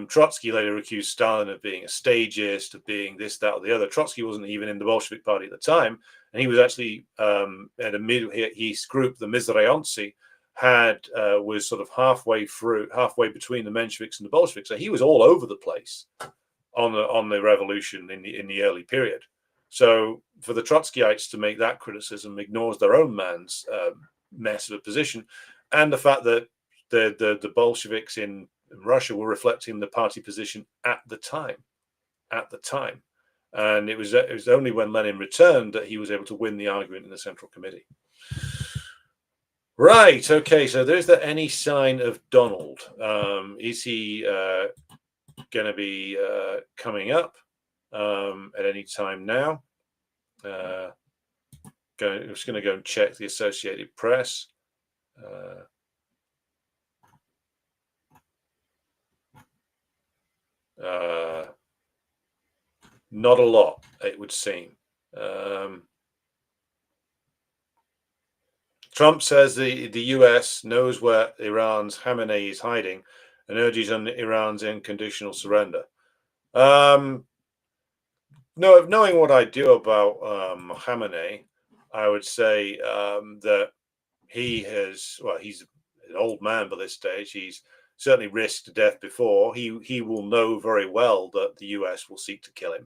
Trotsky later accused Stalin of being a stagist, of being this, that, or the other. Trotsky wasn't even in the Bolshevik Party at the time, and he was actually his group, the Mizraimцы, was sort of halfway between the Mensheviks and the Bolsheviks. So he was all over the place on the revolution in the early period. So for the Trotskyites to make that criticism ignores their own man's mess of a position, and the fact that the Bolsheviks in Russia were reflecting the party position at the time. And it was only when Lenin returned that he was able to win the argument in the Central Committee. Right. Okay. So there's any sign of Donald? Is he going to be coming up at any time now? I'm just going to go and check the Associated Press. Not a lot, it would seem. Trump says the US knows where Iran's Khamenei is hiding and urges on Iran's unconditional surrender. Knowing what I do about Khamenei, I would say that he's an old man by this stage. He's certainly risked death before. He will know very well that the US will seek to kill him,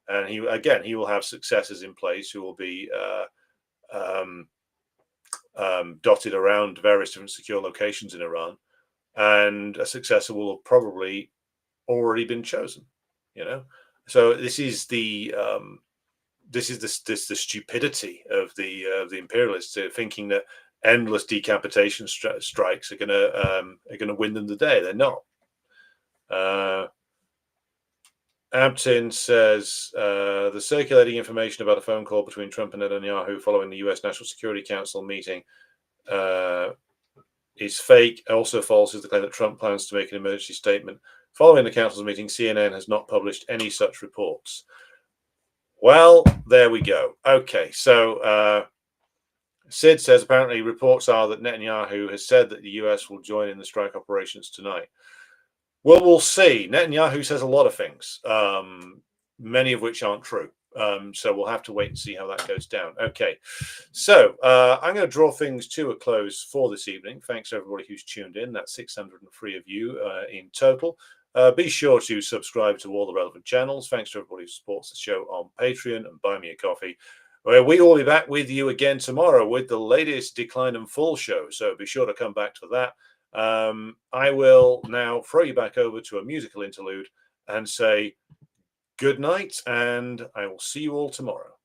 and he will have successors in place who will be dotted around various different secure locations in Iran, and a successor will have probably already been chosen. So this is the stupidity of the imperialists, thinking that endless decapitation strikes are going to win them the day. They're not. Abtin says the circulating information about a phone call between Trump and Netanyahu following the U.S. National Security Council meeting is fake. Also false is the claim that Trump plans to make an emergency statement following the council's meeting. CNN has not published any such reports. Well, there we go. Okay, so Sid says apparently reports are that Netanyahu has said that the US will join in the strike operations tonight. Well, we'll see. Netanyahu says a lot of things, many of which aren't true. So we'll have to wait and see how that goes down. Okay, so I'm going to draw things to a close for this evening. Thanks to everybody who's tuned in. That's 603 of you in total. Be sure to subscribe to all the relevant channels. Thanks to everybody who supports the show on Patreon and Buy Me a Coffee. We will be back with you again tomorrow with the latest Decline and Fall show. So be sure to come back to that. I will now throw you back over to a musical interlude and say good night, and I will see you all tomorrow.